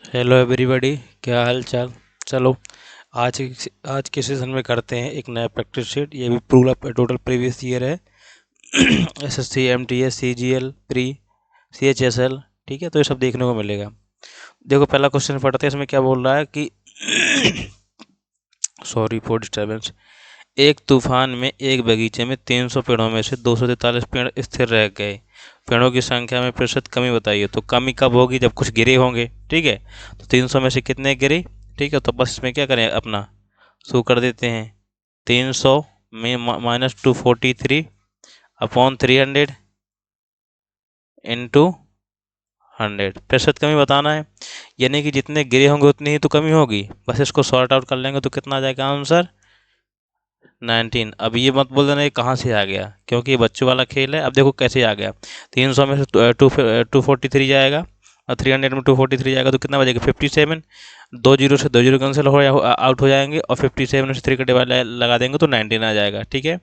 Hello everybody, क्या हाल चाल। चलो, आज आज के सेशन में करते हैं एक नया प्रैक्टिस शीट। ये भी पूरा टोटल प्रीवियस ईयर है। SSC, MTS, CGL, pre, CHSL. ठीक है, तो ये सब देखने को मिलेगा। देखो, पहला क्वेश्चन पढ़ते हैं। इसमें क्या बोल रहा है कि सॉरी फॉर डिस्टर्बेंस। एक तूफान में एक बगीचे में 300 पेड़ों में से 243 पेड़ स्थिर रह गए। पेड़ों की संख्या में प्रतिशत कमी बताइए। तो कमी कब होगी? जब कुछ गिरे होंगे। ठीक है, तो 300 में से कितने गिरे? ठीक है, तो बस इसमें क्या करें, अपना शो कर देते हैं। 300 में -243 अपॉन 300 इंटू 100। प्रतिशत कमी बताना है, यानी कि जितने गिरे होंगे उतनी ही तो कमी होगी। बस इसको सॉर्ट आउट कर लेंगे तो कितना आ जाएगा आंसर? 19। अब ये मत बोल देना ये कहाँ से आ गया, क्योंकि ये बच्चों वाला खेल है। अब देखो कैसे आ गया। 300 में से 243 जाएगा और 300 में 243 जाएगा तो कितना बचेगा? 57। 2 जीरो से 2 जीरो कैंसिल हो आउट हो जाएंगे और 57 से 3 का डिवाइड लगा देंगे तो 19 आ जाएगा। ठीक है,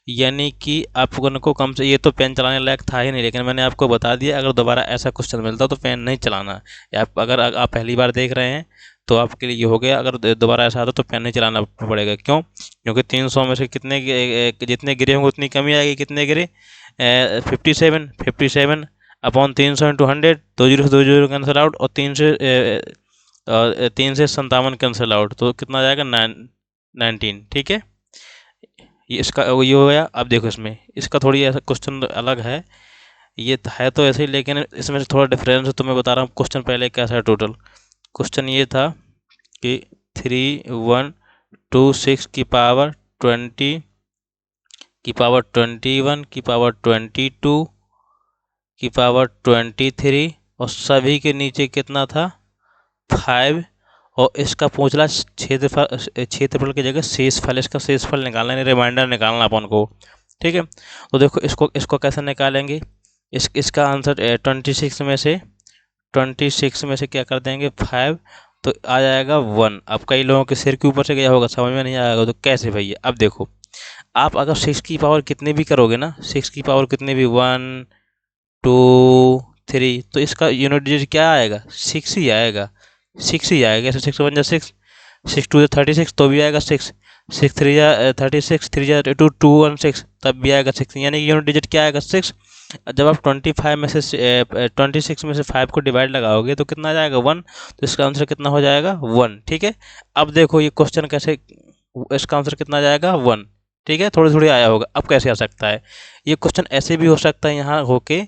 यानी कि आपको कम से, ये तो पेन चलाने लायक था ही नहीं, लेकिन मैंने आपको बता दिया अगर दोबारा ऐसा क्वेश्चन मिलता तो पेन नहीं चलाना। या अगर आप पहली बार देख रहे हैं तो आपके लिए ये हो गया। अगर दोबारा ऐसा आता तो पेन नहीं चलाना पड़ेगा। क्यों? क्योंकि 300 में से कितने जितने गिरे होंगे उतनी कमी आएगी। कितने गिरे? 57। 57 upon 300 into 100। 2 zero cancel out और 3 से 57 कैंसिल आउट, तो कितना जाएगा? 19। ठीक है, ये इसका ये हो गया। अब देखो, इसका थोड़ी ऐसा क्वेश्चन अलग है। ये है तो ऐसे ही, लेकिन इसमें से थोड़ा डिफरेंस है, तो मैं बता रहा हूँ क्वेश्चन पहले कैसा है। टोटल क्वेश्चन ये था कि 3126 की पावर 20 की पावर 21 की पावर 22 की पावर 23 और सभी के नीचे कितना था? 5। और इसका पूछ रहा क्षेत्रफल की जगह शेषफल। इसका शेषफल निकालना है, रिमाइंडर निकालना अपन को। ठीक है, तो देखो इसको कैसे निकालेंगे। इसका आंसर 26 में से क्या कर देंगे? 5, तो आ जाएगा 1। अब कई लोगों के सिर के ऊपर से गया होगा, समझ में नहीं आएगा तो कैसे भैया? अब देखो, आप अगर 6 की पावर कितने भी करोगे ना, 6 की पावर कितने भी, 1 2 3, तो इसका यूनिट डिजिट क्या आएगा? 6 ही आएगा। 6 ही आएगा। ऐसे 6 1 जा 6, 6 2 जा 36, तो भी आएगा 6। 6 3 जा 36, 3 जा 2 1 6, तब भी आएगा 6, यानी कि यूनिट डिजिट क्या आएगा? 6। जब आप 26 में से 5 को डिवाइड लगाओगे तो कितना आ जाएगा? 1। तो इसका आंसर कितना हो जाएगा? 1। ठीक है, अब देखो ये क्वेश्चन कैसे, इसका आंसर कितना आ जाएगा? 1। ठीक है, थोड़ी थोड़ी आया होगा। अब कैसे आ सकता है ये क्वेश्चन? ऐसे भी हो सकता है यहाँ होके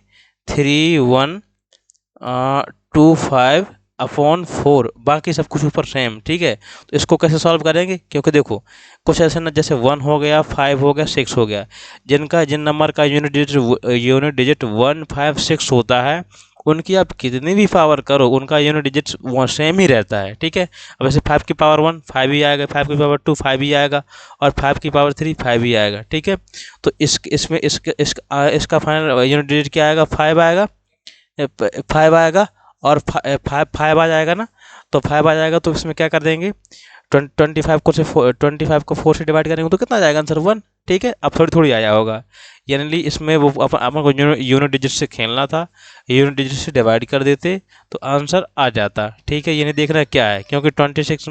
3125/4, बाकी सब कुछ ऊपर सेम। ठीक है, तो इसको कैसे सॉल्व करेंगे? क्योंकि देखो कुछ ऐसे ना, जैसे 1 हो गया, 5 हो गया, 6 हो गया, जिन नंबर का यूनिट डिजिट 1 5 6 होता है, उनकी आप कितनी भी पावर करो उनका यूनिट डिजिट सेम ही रहता है। ठीक है, अब ऐसे 5 की पावर 1 5 ही आएगा, 5 की पावर 2 5 ही आएगा, और 5 की पावर 3 5 ही आएगा। ठीक है, तो इसका फाइनल यूनिट डिजिट क्या आएगा? 5 आएगा। 5 आएगा और 5 आ जाएगा ना, तो 5 आ जाएगा तो इसमें क्या कर देंगे? 25 को 4 से डिवाइड करेंगे तो कितना आ जाएगा आंसर? 1। ठीक है, अब थोड़ी थोड़ी आया होगा, यानी इसमें वो अपन को यूनिट डिजिट से खेलना था। यूनिट डिजिट से डिवाइड कर देते तो आंसर आ जाता। ठीक है, यानी देखना क्या है, क्योंकि 26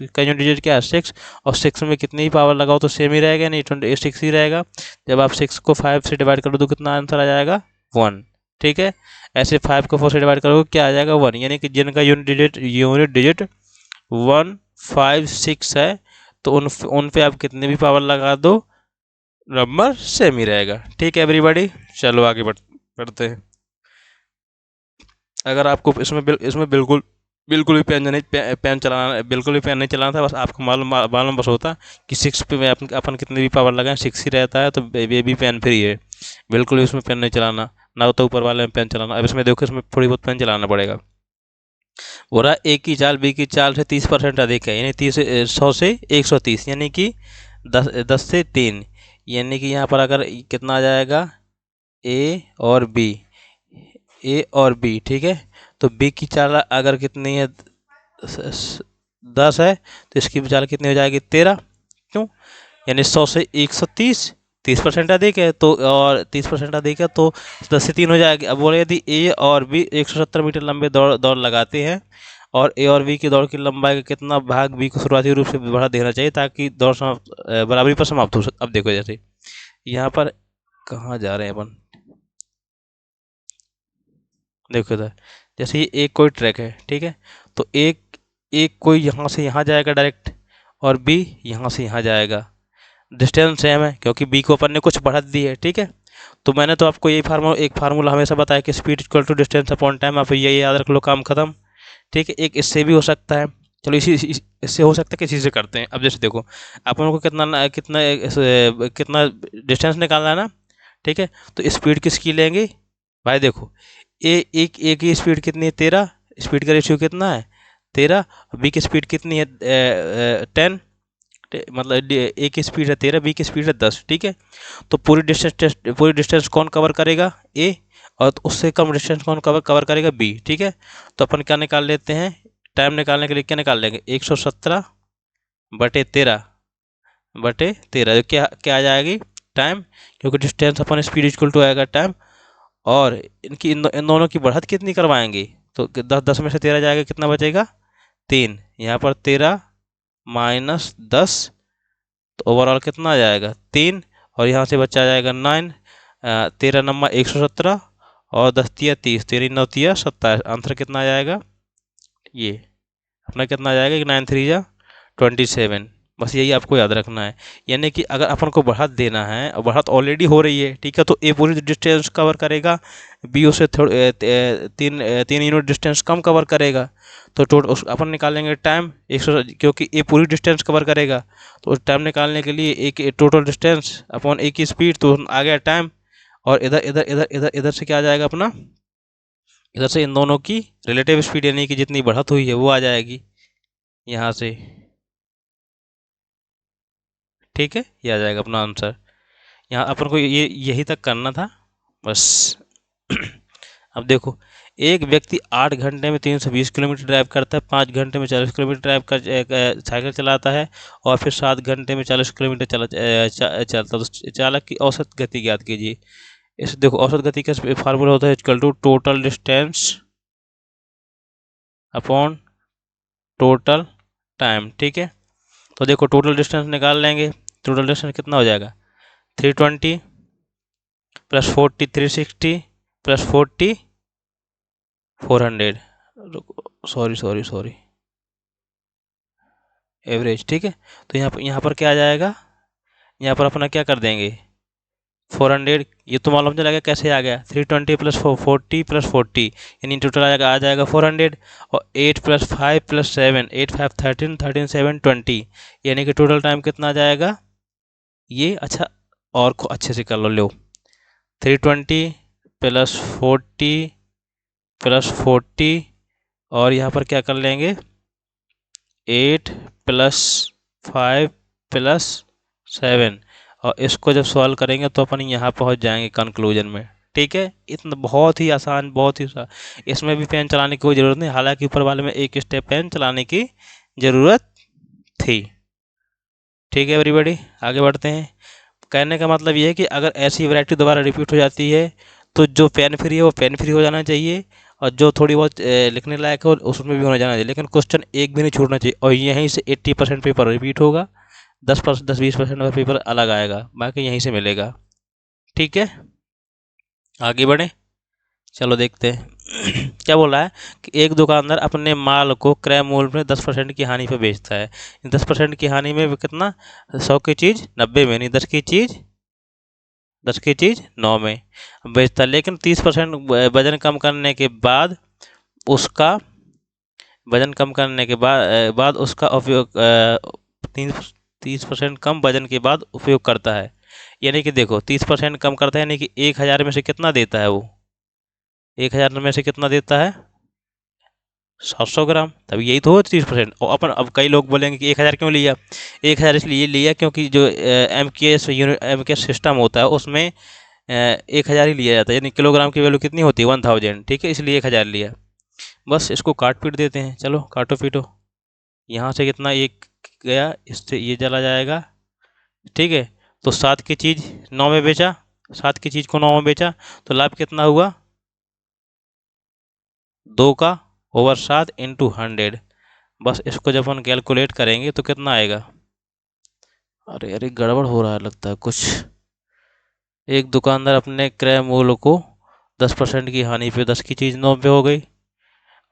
का यूनिट डिजिट क्या है? 6, और 6 में कितनी ही पावर लगाओ तो सेम ही रहेगा, नहीं 26 ही रहेगा। जब आप 6 को 5 से डिवाइड करो तो कितना आंसर आ जाएगा? 1। ठीक है, ऐसे 5 को 4 से डिवाइड करोगे क्या आ जाएगा? 1, यानी कि जिनका यूनिट डिजिट 1 5 6 है, तो उन पे आप कितने भी पावर लगा दो नंबर सेम ही रहेगा। ठीक है एवरीबॉडी, चलो आगे बढ़ते हैं। अगर आपको इसमें बिल्कुल बिल्कुल भी पेन चलाना, बिल्कुल भी पेन नहीं चलाना था, बस आपको मालूम मालूम बस होता कि 6 पे में अपन कितने भी पावर लगाएं 6 ही रहता है, तो बेबी पेन फ्री है। बिल्कुल भी इसमें पेन नहीं चलाना, ना तो ऊपर वाले में पेन चलाना। अब इसमें देखो, इसमें थोड़ी बहुत पेन चलाना पड़ेगा। हो रहा ए की चाल बी की चाल से 30% अधिक है, यानी 100 से 130, यानी कि 10 से 3, यानी कि यहाँ पर अगर कितना आ जाएगा? ए और बी। ठीक है, तो बी की चाल अगर कितनी है? 10 है, तो इसकी चाल कितनी हो जाएगी? 13। क्यों? यानी 100 से 130 30% अधिक है तो, और 30% अधिक है तो 10 से 3 हो जाएगी। अब बोले यदि ए और बी 170 मीटर लंबे दौड़ दौड़ लगाते हैं और ए और बी की दौड़ की लंबाई का कितना भाग बी को शुरुआती रूप से बढ़ा देना चाहिए ताकि दौड़ समाप्त बराबरी पर समाप्त हो सके। अब देखो जैसे यहाँ पर कहाँ जा रहे हैं अपन, देखो इधर जैसे ये एक कोई ट्रैक है, ठीक है, तो एक एक कोई यहाँ से यहाँ जाएगा डायरेक्ट और बी यहाँ से यहाँ जाएगा। डिस्टेंस सेम है क्योंकि बी को अपन ने कुछ बढ़ा दी है, ठीक है। तो मैंने तो आपको यही फार्मूला हमेशा बताया कि speed equal to distance upon time, आप यही याद रख लो, काम खत्म, ठीक है। एक इससे भी हो सकता है, चलो इससे हो सकता है, किसी से करते हैं। अब जैसे देखो अपन को कितना डिस्टेंस निकालना है ना, ठीक है। तो स्पीड किसकी लेंगे भाई, देखो एक की स्पीड कितनी है 13, स्पीड का रेशियो कितना है 13, बी की स्पीड कितनी है 10, मतलब ए की स्पीड है 13, बी की स्पीड है 10, ठीक है। तो पूरी डिस्टेंस कौन कवर करेगा, ए, और तो उससे कम डिस्टेंस कौन कवर करेगा, बी, ठीक है। तो अपन क्या निकाल लेते हैं, टाइम निकालने के लिए क्या निकाल लेंगे, 117 बटे 13 क्या क्या आ जाएगी, टाइम, क्योंकि distance upon speed equal to आएगा टाइम। और इन दोनों की बढ़त कितनी करवाएंगे, तो 10 में से 13 जाएगा, कितना बचेगा 3, यहाँ पर 13 माइनस 10, तो ओवरऑल कितना आ जाएगा 3, और यहाँ से बचा जाएगा 9, 13 नंबर 117 और 10 तिया 30, 13 9 तिया 27, आंसर कितना आ जाएगा, ये अपना कितना आ जाएगा कि 9 3 जा 27। बस यही आपको याद रखना है, यानी कि अगर अपन को बढ़त देना है और बढ़त ऑलरेडी हो रही है, ठीक है, तो ए पूरी डिस्टेंस कवर करेगा, बी उससे थोड़े तीन यूनिट डिस्टेंस कम कवर करेगा। तो अपन निकालेंगे टाइम 100, क्योंकि ए पूरी डिस्टेंस कवर करेगा, तो उस टाइम निकालने के लिए एक टोटल डिस्टेंस अपॉन ए की स्पीड, तो आ गया टाइम। और इधर इधर इधर इधर इधर से क्या आ जाएगा अपना, इधर से इन दोनों की रिलेटिव स्पीड यानी कि जितनी बढ़त हुई है वो आ जाएगी यहाँ से, ठीक है, ये आ जाएगा अपना आंसर। यहाँ अपन को ये यही तक करना था बस। अब देखो एक व्यक्ति 8 घंटे में 320 किलोमीटर ड्राइव करता है, 5 घंटे में 40 किलोमीटर ड्राइव कर साइकिल चलाता है, और फिर 7 घंटे में 40 किलोमीटर चलता, तो चालक की औसत गति ज्ञात कीजिए। इस देखो औसत गति का फार्मूला होता है equal to total distance upon total time, ठीक है। तो देखो टोटल डिस्टेंस निकाल लेंगे, टोटल डिस्टेंस कितना हो जाएगा 320 प्लस 40 360 प्लस 40 400, सॉरी एवरेज, ठीक है। तो यहाँ पर क्या आ जाएगा, यहाँ पर अपना क्या कर देंगे 400, ये तो मालूम चला गया कैसे आ गया, 320 प्लस 40 प्लस 40 यानी टोटल आ जाएगा 400, और 8 प्लस 5 प्लस 7 8 5 13 13 7 20, यानी कि टोटल टाइम कितना आ जाएगा ये, अच्छा और अच्छे से कर लो 320 प्लस 40 प्लस 40, और यहाँ पर क्या कर लेंगे 8 प्लस 5 प्लस 7, और इसको जब सॉल्व करेंगे तो अपन यहाँ पहुँच जाएंगे कंक्लूजन में, ठीक है। इतना बहुत ही आसान, बहुत ही इसमें भी पेन चलाने की कोई ज़रूरत नहीं, हालांकि ऊपर वाले में एक स्टेप पेन चलाने की ज़रूरत थी, ठीक है एवरीबॉडी। आगे बढ़ते हैं। कहने का मतलब ये है कि अगर ऐसी वैरायटी दोबारा रिपीट हो जाती है तो जो पेन फ्री है वो पेन फ्री हो जाना चाहिए, और जो थोड़ी बहुत लिखने लायक हो उसमें भी होना जाना चाहिए, लेकिन क्वेश्चन एक भी नहीं छूटना चाहिए। और यहीं से 80% पेपर रिपीट होगा, 10-20% पेपर अलग आएगा, बाकी यहीं से मिलेगा, ठीक है। आगे बढ़ें, चलो देखते हैं। क्या बोल रहा है कि एक दुकानदार अपने माल को क्रय मूल्य में 10% की हानि पे बेचता है। 10% की हानि में कितना, 100 की चीज़ 90 में, नहीं 10 की चीज़ 9 में बेचता है, लेकिन 30% वजन कम करने के बाद उसका बाद उसका उपयोग 30% कम वजन के बाद उपयोग करता है। यानी कि देखो 30% कम करता है, यानी कि 1000 में से कितना देता है वो, 1000 में से कितना देता है 700 ग्राम, तभी यही तो हो 30%। और अपन अब कई लोग बोलेंगे कि 1000 क्यों लिया, 1000 इसलिए लिया क्योंकि जो MKS सिस्टम होता है उसमें 1000 ही लिया जाता है, यानी किलोग्राम की वैल्यू कितनी होती है 1000, ठीक है, इसलिए 1000 लिया। बस इसको काट पीट देते हैं, चलो काटो पीटो, यहाँ से कितना एक गया, इससे ये चला जाएगा, ठीक है। तो 7 की चीज़ 9 में बेचा, 7 की चीज़ को 9 में बेचा, तो लाभ कितना हुआ? 2 का ओवर 7 इंटू 100। बस इसको जब हम कैलकुलेट करेंगे तो कितना आएगा? अरे अरे, गड़बड़ हो रहा है लगता है कुछ। एक दुकानदार अपने क्रय मूल्य को 10% की हानि पे 10 की चीज़ 9 पे हो गई,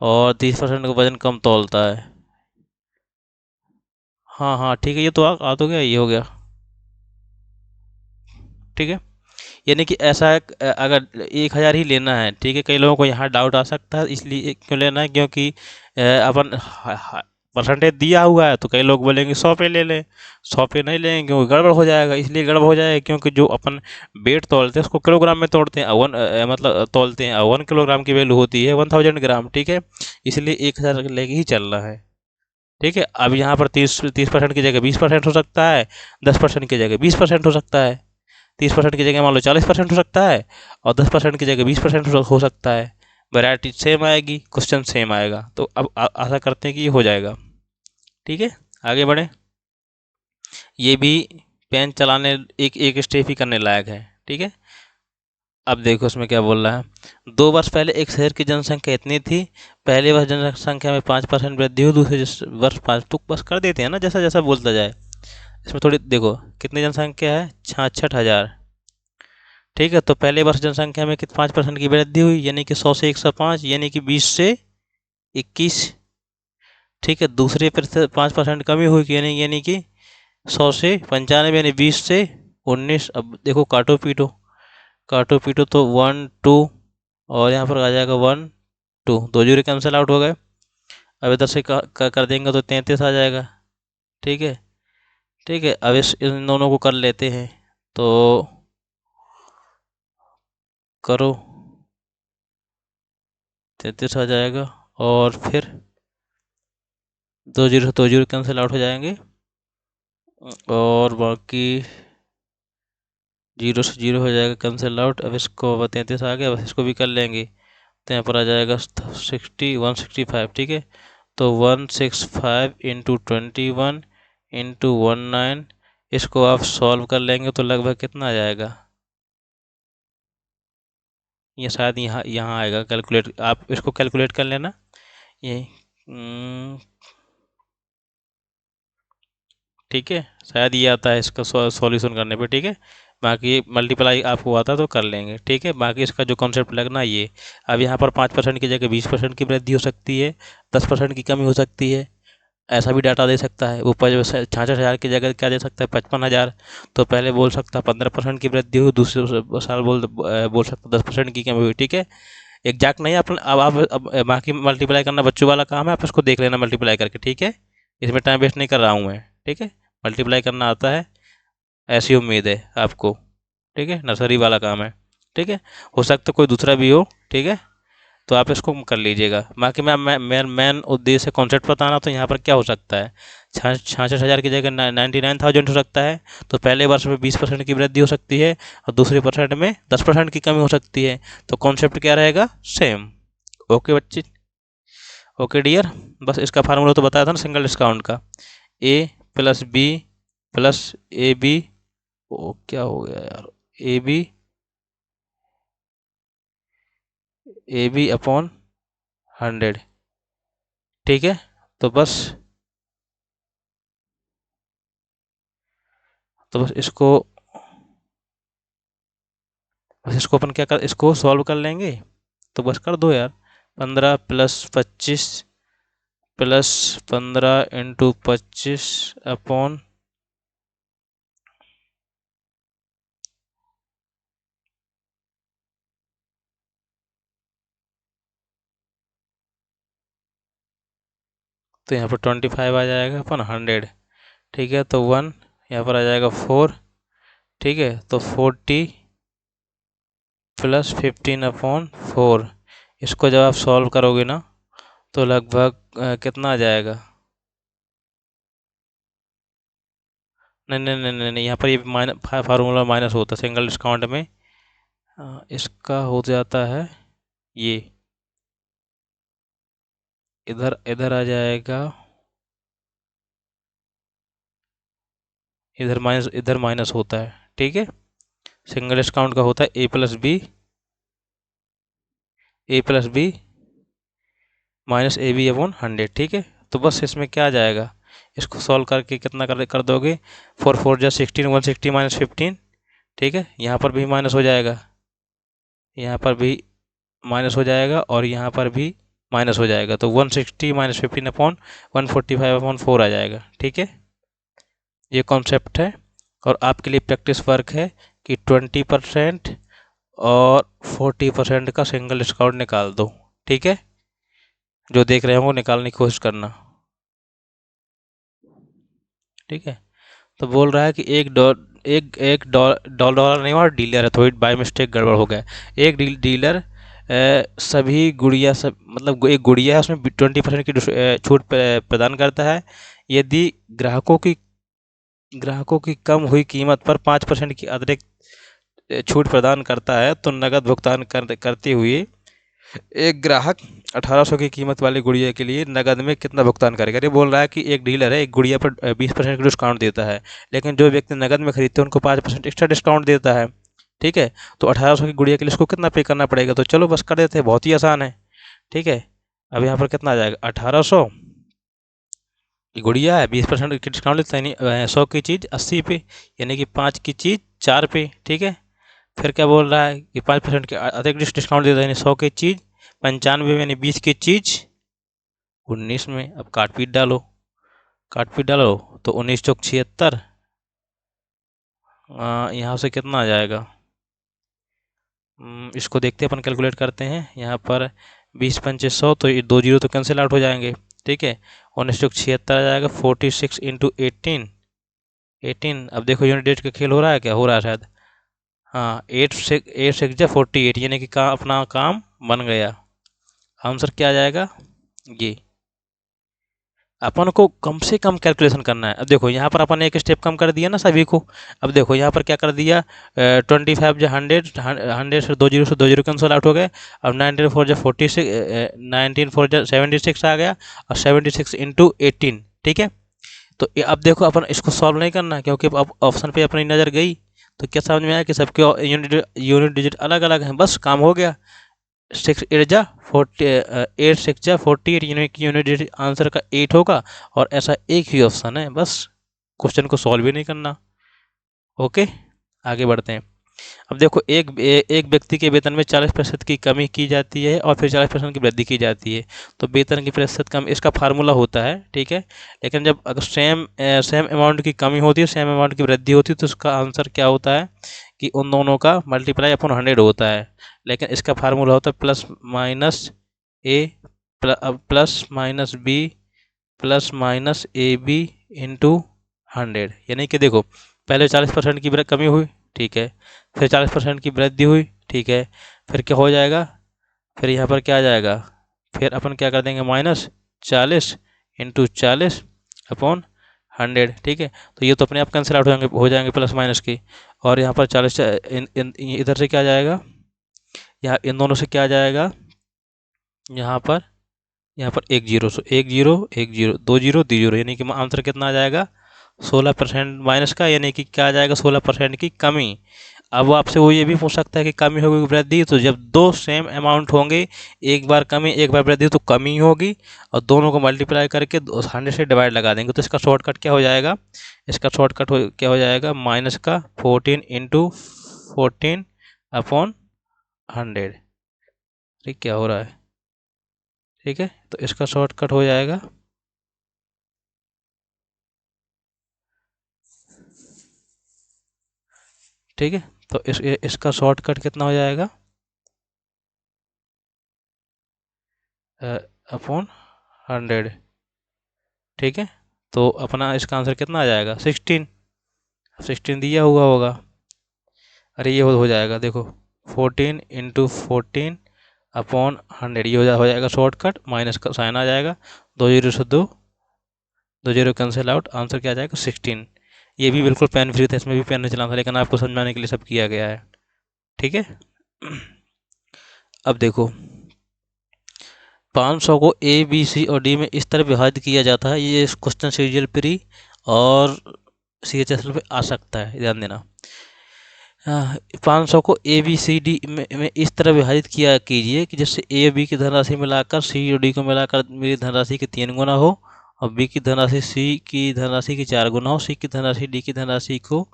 और 30% का वजन कम तौलता है। हाँ हाँ ठीक है, ये तो आ तो गया, ये हो गया। ठीक है, यानी कि ऐसा है, अगर 1,000 ही लेना है, ठीक है, कई लोगों को यहाँ डाउट आ सकता है, इसलिए क्यों लेना है, क्योंकि अपन परसेंटेज दिया हुआ है, तो कई लोग बोलेंगे 100 पे ले लें। 100 पे नहीं लेंगे क्योंकि गड़बड़ हो जाएगा, इसलिए गड़बड़ हो जाएगा क्योंकि जो अपन वेट तोलते हैं उसको किलोग्राम में तोड़ते हैं, मतलब तोलते हैं, 1 किलोग्राम की वैल्यू होती है 1000 ग्राम, ठीक है। इसलिए 1,000 लेके ही चलना है। ठीक है, अब यहाँ पर 30% की जगह 20% हो सकता है, 10% की जगह 20% हो सकता है, 30% की जगह मान लो 40% हो सकता है, और 10% की जगह 20% हो सकता है। वैरायटी सेम आएगी, क्वेश्चन सेम आएगा, तो अब आशा करते हैं कि ये हो जाएगा। ठीक है, आगे बढ़े। ये भी पेन चलाने एक एक स्टेप ही करने लायक है। ठीक है, अब देखो उसमें क्या बोल रहा है। 2 वर्ष पहले एक शहर की जनसंख्या इतनी थी, पहले वर्ष जनसंख्या में 5% वृद्धि हुई, दूसरे वर्ष 5, तो बस कर देते हैं ना जैसा जैसा बोलता जाए। इसमें थोड़ी देखो कितनी जनसंख्या है, 66,000। ठीक है, तो पहले वर्ष जनसंख्या में कित 5% की वृद्धि हुई, यानी कि 100 से 105, यानी कि 20 से 21। ठीक है, दूसरे पर से 5% कमी हुई, यानी कि 100 से 95, यानी 20 से 19। अब देखो काटो पीटो, काटो पीटो तो 1 2, और यहाँ पर आ जाएगा 1 2, दो जीरो कैंसिल आउट हो गए। अब इधर से कर देंगे तो 33 आ जाएगा। ठीक है, ठीक है, अब इन दोनों को कर लेते हैं, तो करो, 33 आ जाएगा, और फिर दो जीरो कैंसिल आउट हो जाएंगे, और बाकी जीरो से जीरो हो जाएगा कैंसिल आउट। अब इसको अब 33 आ गया, बस इसको भी कर लेंगे, तो यहाँ पर आ जाएगा 165। ठीक है, तो 165 इंटू 21 इंटू 19, इसको आप सॉल्व कर लेंगे तो लगभग कितना आ जाएगा? ये शायद यहाँ यहाँ आएगा, कैलकुलेट आप इसको कैलकुलेट कर लेना। ये ठीक है, शायद ये आता है इसका सॉल्यूशन करने पे। ठीक है, बाकी मल्टीप्लाई आपको आता तो कर लेंगे। ठीक है, बाकी इसका जो कॉन्सेप्ट लगना ये, अब यहाँ पर 5% की जगह 20% की वृद्धि हो सकती है, 10% की कमी हो सकती है, ऐसा भी डाटा दे सकता है। ऊपर 66,000 की जगह क्या दे सकता है, 55,000। तो पहले बोल सकता है 15% की वृद्धि हुई, दूसरे साल बोल सकता 10% की कमी हुई। ठीक है, एग्जैक्ट नहीं, अब आप अब बाकी मल्टीप्लाई करना बच्चों वाला काम है, आप इसको देख लेना मल्टीप्लाई करके। ठीक है, इसमें टाइम वेस्ट नहीं कर रहा हूँ मैं। ठीक है, मल्टीप्लाई करना आता है, ऐसी उम्मीद है आपको। ठीक है, नर्सरी वाला काम है। ठीक है, हो सकता कोई दूसरा भी हो। ठीक है, तो आप इसको कर लीजिएगा। बाकी मैं मेन उद्देश्य कॉन्सेप्ट बताना, तो यहाँ पर क्या हो सकता है, 66,000 की जगह 99,000 हो सकता है, तो पहले वर्ष में 20% की वृद्धि हो सकती है, और दूसरे परसेंट में 10% की कमी हो सकती है। तो कॉन्सेप्ट क्या रहेगा, सेम। ओके बच्चे, ओके डियर। बस इसका फार्मूला तो बताया था ना सिंगल डिस्काउंट का, A plus B plus A B, ओ क्या हो गया यार, ए बी अपॉन 100। ठीक है, तो बस इसको अपन क्या कर, इसको सॉल्व कर लेंगे, तो बस कर दो यार। 15 + 25 +15 इंटू 25 अपॉन, तो यहाँ पर 25 आ जाएगा अपन 100। ठीक है, तो 1 यहाँ पर आ जाएगा 4। ठीक है, तो 40 + 15 अपॉन 4, इसको जब आप सॉल्व करोगे ना, तो लगभग कितना आ जाएगा? नहीं नहीं नहीं नहीं नहीं, यहाँ पर ये फार्मूला माइनस होता है सिंगल डिस्काउंट में। इसका हो जाता है ये, इधर इधर आ जाएगा, इधर माइनस होता है। ठीक है। सिंगल डिस्काउंट का होता है A plus B minus A B upon 100, ठीक है। तो बस इसमें क्या आ जाएगा, इसको सॉल्व करके कितना कर दोगे, 4 4 जा 16, 160 माइनस 15, ठीक है। यहाँ पर भी माइनस हो जाएगा, यहाँ पर भी माइनस हो जाएगा और यहाँ पर भी माइनस हो जाएगा, तो 160 माइनस 15 अपॉन 145 अपॉन 4 आ जाएगा, ठीक है। ये कॉन्सेप्ट है और आपके लिए प्रैक्टिस वर्क है कि 20% और 40% का सिंगल डिस्काउंट निकाल दो, ठीक है। जो देख रहे हो निकालने की कोशिश करना, ठीक है। तो बोल रहा है कि एक डॉलर नहीं, और डीलर है, थोड़ी बाय मिस्टेक गड़बड़ हो गया। एक डीलर सभी गुड़िया सब मतलब एक गुड़िया है उसमें 20% की छूट प्रदान करता है यदि ग्राहकों की कम हुई कीमत पर 5% की अतिरिक्त छूट प्रदान करता है, तो नकद भुगतान करते हुए एक ग्राहक 1800 की कीमत वाली गुड़िया के लिए नकद में कितना भुगतान करेगा। ये बोल रहा है कि एक डीलर है, एक गुड़िया पर 20% का डिस्काउंट देता है, लेकिन जो व्यक्ति नकद में खरीदते हैं उनको 5% एक्स्ट्रा डिस्काउंट देता है, ठीक है। तो 1800 की गुड़िया के लिए उसको कितना पे करना पड़ेगा, तो चलो बस कर देते हैं, बहुत ही आसान है, ठीक है। अब यहाँ पर कितना आ जाएगा, 1800 की गुड़िया है, 20% की डिस्काउंट देता है, यानी 100 की चीज़ 80 पे, यानी कि 5 की चीज़ 4 पे, ठीक है। फिर क्या बोल रहा है कि 5% के अतिरिक्त डिस्काउंट देता है, यानी 100 की चीज़ 95 यानी 20 की चीज़ 19 में। अब काट पीट डालो तो 19 चौक 76, यहाँ से कितना आ जाएगा, इसको देखते हैं, अपन कैलकुलेट करते हैं। यहाँ पर 20 पंचे 100, तो ये 2 जीरो तो कैंसिल आउट हो जाएंगे, ठीक है। 19 चौक 76 आ जाएगा, 46 इंटू 18। अब देखो यूनिट डेट का खेल हो रहा है, क्या हो रहा है शायद, हाँ, 8 6 जा 48, यानी कि अपना काम बन गया। आंसर क्या आ जाएगा, ये अपन को कम से कम कैलकुलेशन करना है। अब देखो यहाँ पर अपन एक स्टेप कम कर दिया ना सभी को। अब देखो यहाँ पर क्या कर दिया, 25 जो 100 से 2 जीरो कैंसिल आउट हो गए। अब 19 4 जो 46, 19 4 जो 76 आ गया, और 76 इंटू 18, ठीक है। तो अब देखो अपन इसको सॉल्व नहीं करना, क्योंकि अब ऑप्शन पे अपनी नज़र गई, तो क्या समझ में आया कि सबके यूनिट डिजिट अलग अलग हैं, बस काम हो गया। 6 8 जा 40, 8 6 जा 48, यूनिट आंसर का 8 होगा, और ऐसा एक ही ऑप्शन है, बस क्वेश्चन को सॉल्व भी नहीं करना। ओके, आगे बढ़ते हैं। अब देखो एक व्यक्ति के वेतन में 40% की कमी की जाती है और फिर 40% की वृद्धि की जाती है, तो वेतन की प्रतिशत कम, इसका फार्मूला होता है, ठीक है। लेकिन जब अगर सेम अमाउंट की कमी होती है, सेम अमाउंट की वृद्धि होती है, तो उसका आंसर क्या होता है कि उन दोनों का मल्टीप्लाई अपॉन 100 होता है। लेकिन इसका फार्मूला होता है plus minus B plus minus A B into 100, यानी कि देखो पहले 40% की कमी हुई, ठीक है, फिर 40% की वृद्धि हुई, ठीक है, फिर क्या हो जाएगा, फिर यहाँ पर क्या आ जाएगा, फिर अपन क्या कर देंगे, -40 इंटू 40 अपॉन 100, ठीक है। तो ये तो अपने आप कैंसिल आउट हो जाएंगे प्लस माइनस की, और यहाँ पर 40 इधर से क्या आ जाएगा, यहाँ इन दोनों से क्या आ जाएगा, यहाँ पर एक जीरो, एक जीरो 2 जीरो 2 जीरो, यानी कि आंसर कितना आ जाएगा, 16% माइनस का, यानी कि क्या आ जाएगा, 16% की कमी। अब वो आपसे वो ये भी पूछ सकता है कि कमी होगी वृद्धि, तो जब दो सेम अमाउंट होंगे, एक बार कमी एक बार वृद्धि, तो कमी होगी, और दोनों को मल्टीप्लाई करके 100 से डिवाइड लगा देंगे, तो इसका शॉर्टकट क्या हो जाएगा, क्या हो जाएगा, माइनस का 14 इंटू 14 अपॉन 100, ठीक, क्या हो रहा है, ठीक है। तो इसका शॉर्टकट हो जाएगा, ठीक है। तो इसका शॉर्टकट कितना हो जाएगा, अपॉन 100, ठीक है। तो अपना इसका आंसर कितना आ जाएगा, 16 दिया हुआ होगा, अरे ये हो जाएगा, देखो 14 इंटू 14 अपॉन 100, ये हो जाएगा शॉर्टकट, माइनस का साइन आ जाएगा, 2 जीरो से 2 जीरो कैंसिल आउट, आंसर क्या आ जाएगा, 16। ये भी बिल्कुल पेन फ्री था, इसमें भी पेन नहीं चलाना था, लेकिन आपको समझाने के लिए सब किया गया है, ठीक है। अब देखो 500 को ए बी सी और डी में इस तरह विभाजित किया जाता है, ये क्वेश्चन सीरियल प्री और CHSL पे आ सकता है, ध्यान देना। 500 को ए बी सी डी में इस तरह विभाजित किया कीजिए कि जिससे ए और बी की धनराशि मिलाकर सी और डी को मिलाकर मेरी धनराशि के 3 गुना हो, और बी की धनराशि सी की धनराशि की 4 गुना हो, सी की धनराशि डी की धनराशि को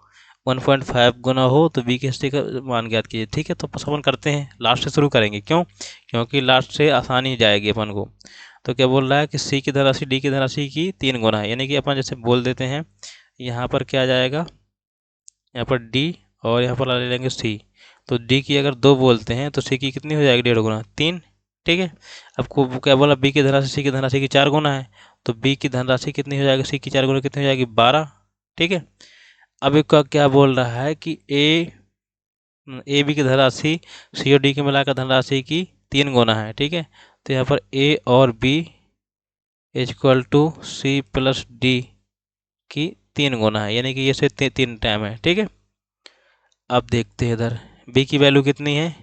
1.5 गुना हो, तो बी के हिस्से का मान ज्ञात कीजिए। ठीक है, तो अपन करते हैं, लास्ट से शुरू करेंगे। क्यों? क्योंकि लास्ट से आसानी जाएगी अपन को। तो क्या बोल रहा है कि सी की धनराशि डी की धनराशि की 3 गुना है, यानी कि अपन जैसे बोल देते हैं, यहाँ पर क्या जाएगा, यहाँ पर डी और यहाँ पर ले लेंगे सी। तो डी की अगर 2 बोलते हैं तो सी की कितनी हो जाएगी, 1.5 गुना, 3। ठीक है, आपको क्या बोला, बी की धनराशि सी की धनराशि की 4 गुना है, तो बी की धनराशि कितनी हो जाएगी, सी की 4 गुना कितनी हो जाएगी, 12। ठीक है, अब एक का क्या बोल रहा है कि ए बी की धनराशि सी और डी की मिलाकर धनराशि की 3 गुना है। ठीक है, तो यहाँ पर ए और B equal to C plus D की 3 गुना है, यानी कि ये से 3 टाइम है। ठीक है, अब देखते हैं इधर बी की वैल्यू कितनी है,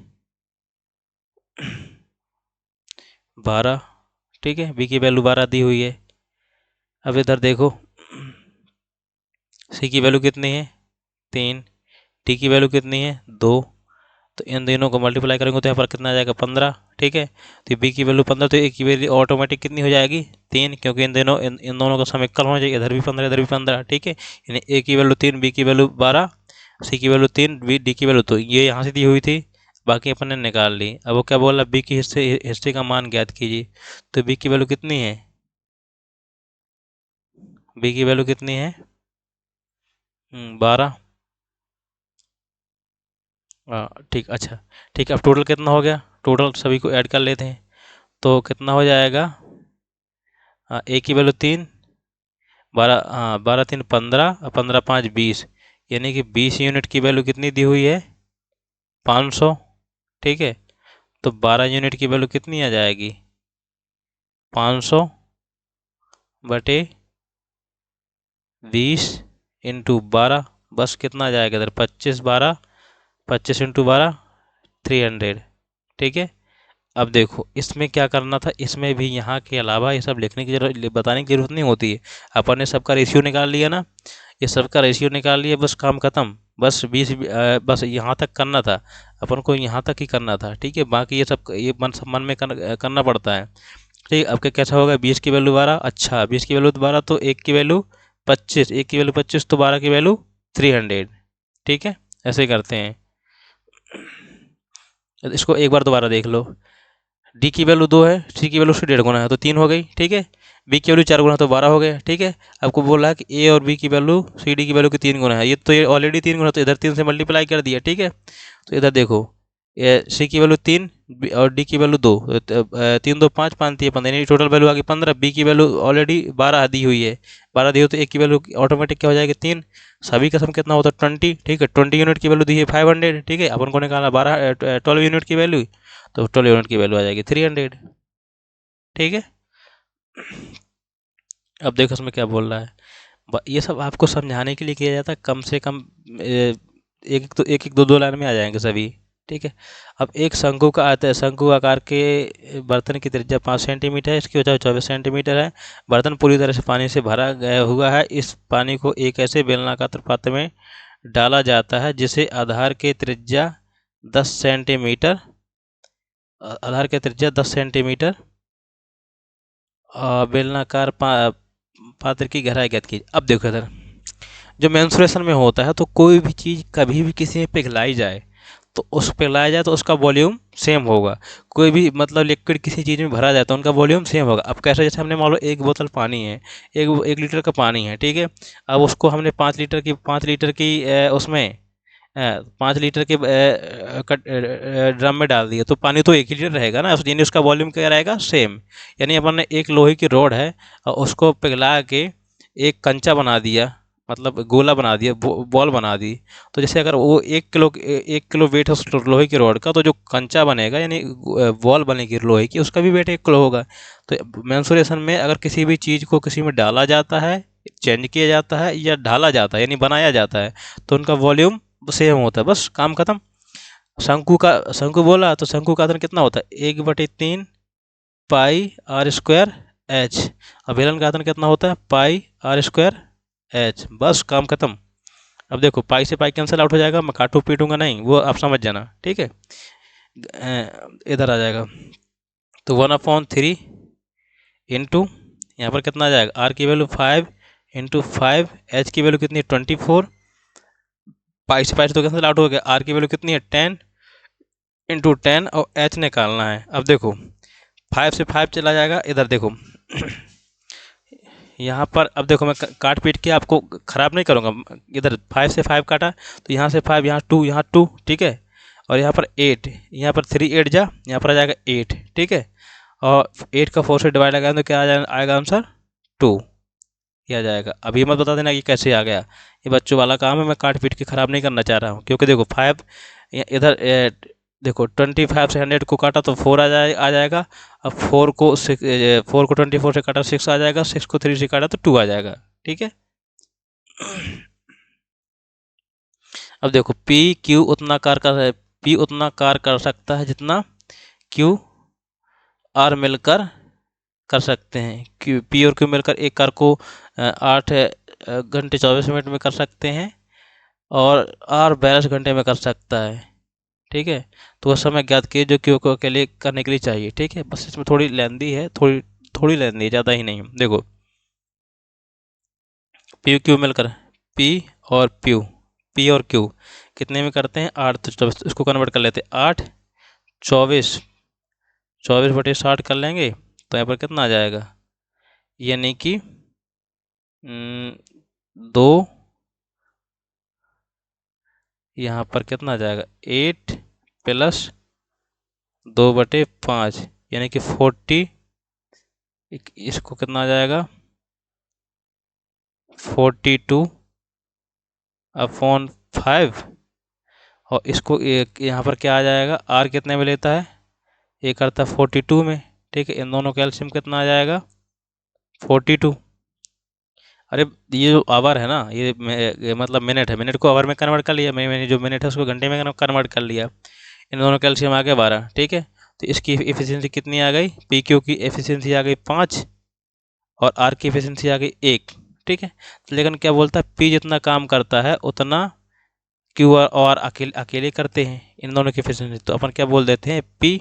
12। ठीक है, बी की वैल्यू 12 दी हुई है। अब इधर देखो, सी की वैल्यू कितनी है, 3। डी की वैल्यू कितनी है, 2। तो इन दोनों को मल्टीप्लाई करेंगे तो यहाँ पर कितना आ जाएगा, 15। ठीक है, तो बी की वैल्यू 15, तो ए की वैल्यू ऑटोमेटिक कितनी हो जाएगी, 3, क्योंकि इन दोनों का सम इक्वल होना चाहिए, इधर भी 15 इधर भी 15। ठीक है, यानी ए की वैल्यू 3, बी की वैल्यू 12, सी की वैल्यू 3, बी डी की वैल्यू, तो ये यहाँ से दी हुई थी, बाकी अपन ने निकाल ली। अब वो क्या बोला, बी की हिस्से का मान ज्ञात कीजिए। तो बी की वैल्यू कितनी है, बी की वैल्यू कितनी है, 12। ठीक, अच्छा ठीक है, अब टोटल कितना हो गया, टोटल सभी को ऐड कर लेते हैं, तो कितना हो जाएगा, ए की वैल्यू 3, 12, 12 3 15 और 15 5 20, यानी कि 20 यूनिट की वैल्यू कितनी दी हुई है, 500। ठीक है, तो 12 यूनिट की वैल्यू कितनी आ जाएगी, 500 बटे 20 इंटू 12, बस कितना आ जाएगा इधर, 25 12, 25 इंटू 12, 300। ठीक है, अब देखो इसमें क्या करना था, इसमें भी यहाँ के अलावा ये सब लिखने की जरूरत, बताने की जरूरत नहीं होती है। अपन ने सबका रेशियो निकाल लिया ना, ये सबका रेशियो निकाल लिया, बस काम खत्म। बस 20, बस यहाँ तक करना था अपन को, यहाँ तक ही करना था। ठीक है, बाकी ये सब ये मन में करना पड़ता है। ठीक, अब क्या कैसा होगा, 20 की वैल्यू 12, अच्छा 20 की वैल्यू 12, तो एक की वैल्यू 25, एक की वैल्यू 25, तो 12 की वैल्यू 300। ठीक है, ऐसे करते हैं, इसको एक बार दोबारा देख लो। डी की वैल्यू 2 है, सी की वैल्यू से 1.5 गुना है, तो 3 हो गई। ठीक है, बी की वैल्यू 4 गुना, तो 12 हो गए। ठीक है, आपको बोल रहा है कि ए और बी की वैल्यू सी डी की वैल्यू की 3 गुना है, ये तो ये ऑलरेडी 3 गुना, तो इधर 3 से मल्टीप्लाई कर दिया। ठीक है, तो इधर देखो, सी की वैल्यू 3 और डी की वैल्यू 2, 3 2 5, 5 3 15, यानी टोटल वैल्यू आ गई 15। बी की वैल्यू ऑलरेडी 12 दी हुई है, 12 दी हो तो एक की वैल्यू ऑटोमेटिक क्या हो जाएगी, 3। सभी का सम कितना होता है, 20। ठीक है, 20 यूनिट की वैल्यू दी है 500। ठीक है, अपन को निकाला 12 यूनिट की वैल्यू, तो 12 यूनिट की वैल्यू आ जाएगी 300। ठीक है, अब देखो इसमें क्या बोल रहा है, ये सब आपको समझाने के लिए किया जाता है, कम से कम एक एक दो दो लाइन में आ जाएंगे सभी। ठीक है, अब एक शंकु का आता है, शंकु आकार के बर्तन की त्रिज्या 5 सेंटीमीटर है, इसकी ऊंचाई 24 सेंटीमीटर है, बर्तन पूरी तरह से पानी से भरा गया हुआ है, इस पानी को एक ऐसे बेलनाकार पात्र में डाला जाता है जिसे आधार के त्रिज्या 10 सेंटीमीटर, आधार के त्रिज्या 10 सेंटीमीटर, बेलनाकार पात्र की गहराई ज्ञात की। अब देखो इधर, जो मेंस्ट्रुएशन में होता है, तो कोई भी चीज़ कभी भी किसी में पिघलाई जाए, तो उस पिघलाया जाए तो उसका वॉल्यूम सेम होगा। कोई भी मतलब लिक्विड किसी चीज़ में भरा जाए तो उनका वॉल्यूम सेम होगा। अब कैसे, जैसे हमने मान लो एक बोतल पानी है, एक लीटर का पानी है। ठीक है, अब उसको हमने 5 लीटर की उसमें 5 लीटर के ड्रम में डाल दिया, तो पानी तो 1 ही लीटर रहेगा ना, यानी उसका वॉल्यूम क्या रहेगा, सेम। यानी अपन ने एक लोहे की रोड है और उसको पिघला के एक कंचा बना दिया, मतलब गोला बना दिया, बॉल बना दी, तो जैसे अगर वो 1 किलो वेट है उस लोहे की रॉड का, तो जो कंचा बनेगा यानी बॉल बनेगी लोहे की, उसका भी वेट 1 किलो होगा। तो मेंसुरेशन में अगर किसी भी चीज़ को किसी में डाला जाता है, चेंज किया जाता है या ढाला जाता है यानी बनाया जाता है, तो उनका वॉल्यूम सेम होता है, बस काम खत्म। शंकु बोला तो शंकु का आयतन कितना होता है, 1/3 पाई आर स्क्वायर एच। अब बेलन का आयतन कितना होता है, पाई आर स्क्वायर एच, बस काम खत्म। अब देखो पाई से पाई कैंसिल आउट हो जाएगा, मैं काटू पीटूंगा नहीं, वो आप समझ जाना, ठीक है। इधर आ जाएगा तो 1/3 इंटू यहाँ पर कितना आ जाएगा, आर की वैल्यू 5 इंटू 5, एच की वैल्यू कितनी है 24, पाई से तो कैंसिल आउट हो गया, आर की वैल्यू कितनी है 10 इंटू 10 और एच निकालना है। अब देखो 5 से 5 चला जाएगा, इधर देखो यहाँ पर अब देखो मैं काट पीट के आपको ख़राब नहीं करूँगा, इधर 5 से 5 काटा तो यहाँ से 5, यहाँ 2, ठीक है, और यहाँ पर 8, यहाँ पर 3 8 जा, यहाँ पर आ जाएगा 8, ठीक है, और 8 का 4 से डिवाइड लगाएं तो क्या आएगा आंसर 2, ये आ जाएगा। अभी मत बता देना कि कैसे आ गया, ये बच्चों वाला काम है, मैं काट पीट के ख़राब नहीं करना चाह रहा हूँ, क्योंकि देखो 5 इधर देखो 25 से 100 को काटा तो 4 आ जाएगा, अब 4 को 24 से काटा 6 आ जाएगा, 6 को 3 से काटा तो 2 आ जाएगा, ठीक है। अब देखो पी उतना कार्य कर सकता है जितना क्यू आर मिलकर कर सकते हैं। क्यू पी और क्यू मिलकर एक कार को 8 घंटे 24 मिनट में कर सकते हैं और आर 42 घंटे में कर सकता है, ठीक है। तो वह समय ज्ञात किए जो क्यू को अकेले करने के लिए चाहिए, ठीक है। बस इसमें थोड़ी लेंदी है, थोड़ी लेंदी है, ज़्यादा ही नहीं। देखो पी क्यू मिलकर पी और क्यू कितने में करते हैं 8 तो 24, इसको कन्वर्ट कर लेते हैं 8 24 बटे 60 कर लेंगे तो यहाँ पर कितना आ जाएगा, यानी कि 2, यहाँ पर कितना आ जाएगा 8 प्लस 2/5 यानी कि 40, इसको कितना आ जाएगा 42/5 और इसको यहाँ पर क्या आ जाएगा, आर कितने में लेता है, एक करता है 42 में, ठीक है। इन दोनों का एलसीएम कितना आ जाएगा 42। अरे ये जो आवर है ना, ये मतलब मिनट है, मिनट को आवर में कन्वर्ट कर लिया, मैंने जो मिनट है उसको घंटे में कन्वर्ट कर लिया। इन दोनों का एलसीएम आ गया 12, ठीक है। तो इसकी एफिशिएंसी कितनी आ गई, पी क्यू की एफिशिएंसी आ गई 5 और आर की एफिशिएंसी आ गई 1, ठीक है। लेकिन क्या बोलता है, पी जितना काम करता है उतना क्यू और अकेले करते हैं, इन दोनों की एफिशिएंसी। तो अपन क्या बोल देते हैं, पी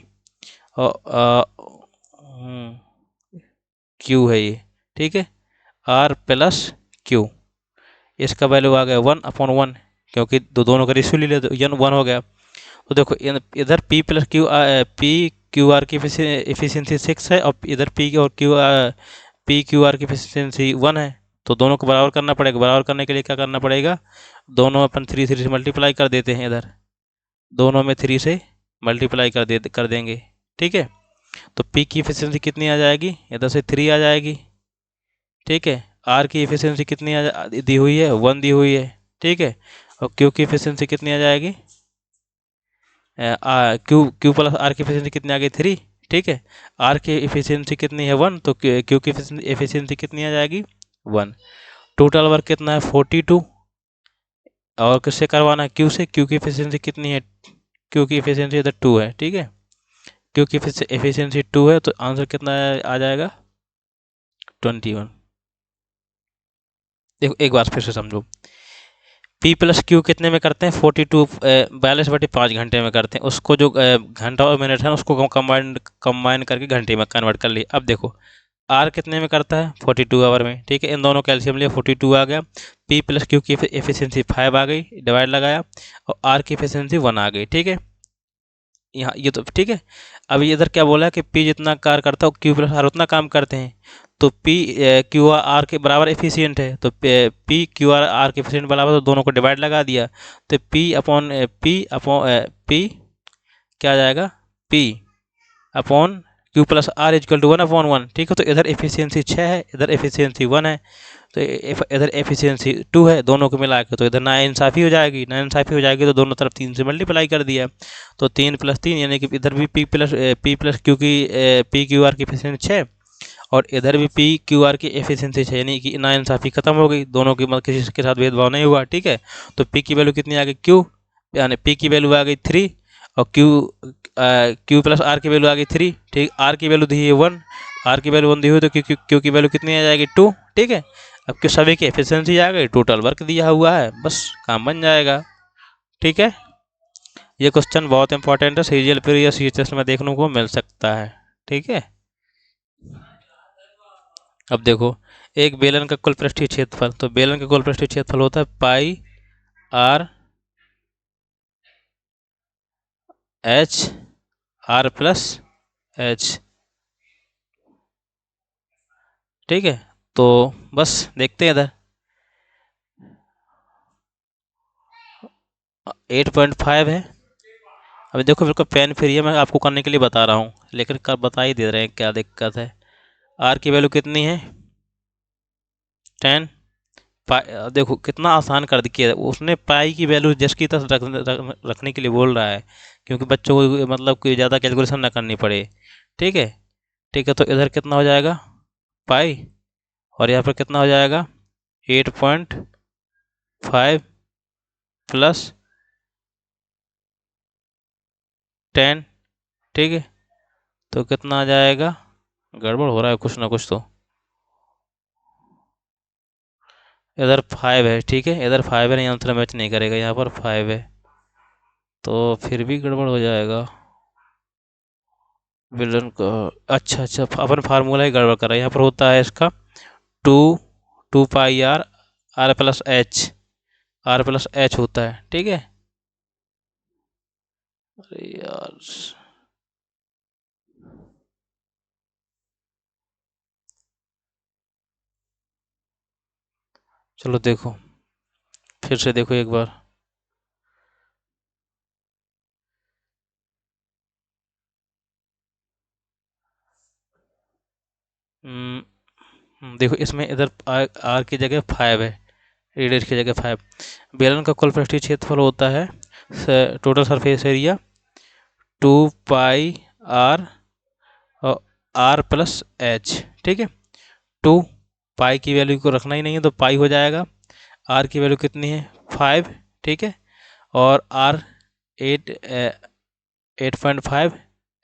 और क्यू है ये, ठीक है, आर प्लस क्यू, इसका वैल्यू आ गया 1/1 क्योंकि दोनों का रेशियो ले लिया तो यन 1 हो गया। तो देखो इधर P plus Q P Q R की एफिशिएंसी 6 है और इधर पी क्यू आर की एफिशिएंसी 1 है, तो दोनों को बराबर करना पड़ेगा। बराबर करने के लिए क्या करना पड़ेगा, दोनों अपन 3 से मल्टीप्लाई कर देते हैं, इधर दोनों में 3 से मल्टीप्लाई कर देंगे, ठीक है। तो पी की एफिशिएंसी कितनी आ जाएगी, इधर से 3 आ जाएगी, ठीक है। आर की एफिशिएंसी कितनी दी हुई है 1 दी हुई है, ठीक है। और क्यू की एफिशिएंसी कितनी आ जाएगी, क्यू प्लस आर की एफिशिएंसी कितनी आ गई 3, ठीक है। आर की एफिशिएंसी कितनी है 1 तो क्यू की एफिशिएंसी कितनी आ जाएगी 1। टोटल वर्क कितना है 42 और किससे करवाना है, क्यू से। क्यू की एफिशिएंसी कितनी है, क्यू की एफिशिएंसी इधर 2 है, ठीक है। क्यू की एफिशिएंसी 2 है तो आंसर कितना आ जाएगा 21। देखो एक बार फिर से समझो, पी प्लस क्यू कितने में करते हैं 42 42/5 घंटे में करते हैं, उसको जो घंटा और मिनट है उसको कंबाइन करके घंटे में कन्वर्ट कर लिए। अब देखो आर कितने में करता है 42 आवर में, ठीक है। इन दोनों कैल्शियम लिए 42 आ गया, पी प्लस क्यू की एफिशिएंसी 5 आ गई, डिवाइड लगाया और आर की एफिशिएंसी 1 आ गई, ठीक है। यहाँ ये तो ठीक है। अब इधर क्या बोला है कि पी जितना कार्य करता है क्यू प्लस आर उतना काम करते हैं, तो पी क्यू आर के बराबर एफिशिएंट है, तो पी क्यू आर के एफिशिएंट बराबर, तो दोनों को डिवाइड लगा दिया तो पी क्या आ जाएगा, P upon Q plus R is equal to 1/1, ठीक है। तो इधर एफिशिएंसी 6 है, इधर एफिशिएंसी 1 है, तो इधर एफिशिएंसी 2 है, दोनों को मिला के तो इधर नाइंसाफ़ी हो जाएगी। नाइंसाफ़ी हो जाएगी तो दोनों तरफ 3 से मल्टीप्लाई कर दिया, तो 3 + 3 यानी कि इधर भी पी प्लस क्यू की पी क्यू आर की एफिशिएंसी 6 और इधर भी पी क्यू आर की एफिशिएंसी 6, यानी कि नाइंसाफ़ी खत्म हो गई, दोनों की मतलब किसी के साथ भेदभाव नहीं हुआ, ठीक है। तो पी की वैल्यू कितनी आ गई, क्यू यानी पी की वैल्यू आ गई 3 और क्यू प्लस आर की वैल्यू आ गई 3, ठीक। आर की वैल्यू दी है 1, आर की वैल्यू 1 दी हुई तो क्यू की वैल्यू कितनी आ जाएगी 2, ठीक है। अब किस सभी की एफिशिएंसी आ गई, टोटल वर्क दिया हुआ है, बस काम बन जाएगा। ठीक है, ये क्वेश्चन बहुत इंपॉर्टेंट है, सीजीएल पर या सीएचएस में देखने को मिल सकता है। ठीक है, अब देखो, एक बेलन का कुल पृष्ठीय क्षेत्रफल, तो बेलन का कुल पृष्ठीय क्षेत्रफल होता है pi R H R plus H. ठीक है, तो बस देखते हैं इधर 8.5 है। अभी देखो बिल्कुल पेन फ्री है, मैं आपको करने के लिए बता रहा हूँ, लेकिन कर बता ही दे रहे हैं क्या दिक्कत है। आर की वैल्यू कितनी है 10 पाई। देखो कितना आसान कर दिया है उसने, पाई की वैल्यू जस्ट की तरह रखने के लिए बोल रहा है, क्योंकि बच्चों को मतलब कोई ज़्यादा कैलकुलेशन ना करनी पड़े। ठीक है, ठीक है, तो इधर कितना हो जाएगा पाई, और यहाँ पर कितना हो जाएगा 8.5 प्लस 10। ठीक है, तो कितना आ जाएगा, गड़बड़ हो रहा है कुछ ना कुछ, तो इधर 5 है। ठीक है, इधर 5 है, नहीं आंसर मैच नहीं करेगा, यहाँ पर 5 है, तो फिर भी गड़बड़ हो जाएगा विलन का। अच्छा अच्छा, अपन फार्मूला ही गड़बड़ कर रहे हैं, यहाँ पर होता है इसका 2 2 pi R R plus H, R plus H होता है। ठीक है, अरे यार, चलो देखो, फिर से देखो एक बार। देखो इसमें इधर आर की जगह 5 है, रेडियस की जगह 5। बेलन का कुल पृष्ठीय क्षेत्रफल होता है total surface area 2 pi R और आर प्लस एच। ठीक है, 2 पाई की वैल्यू को रखना ही नहीं है, तो पाई हो जाएगा। आर की वैल्यू कितनी है 5। ठीक है, और आर 8.5,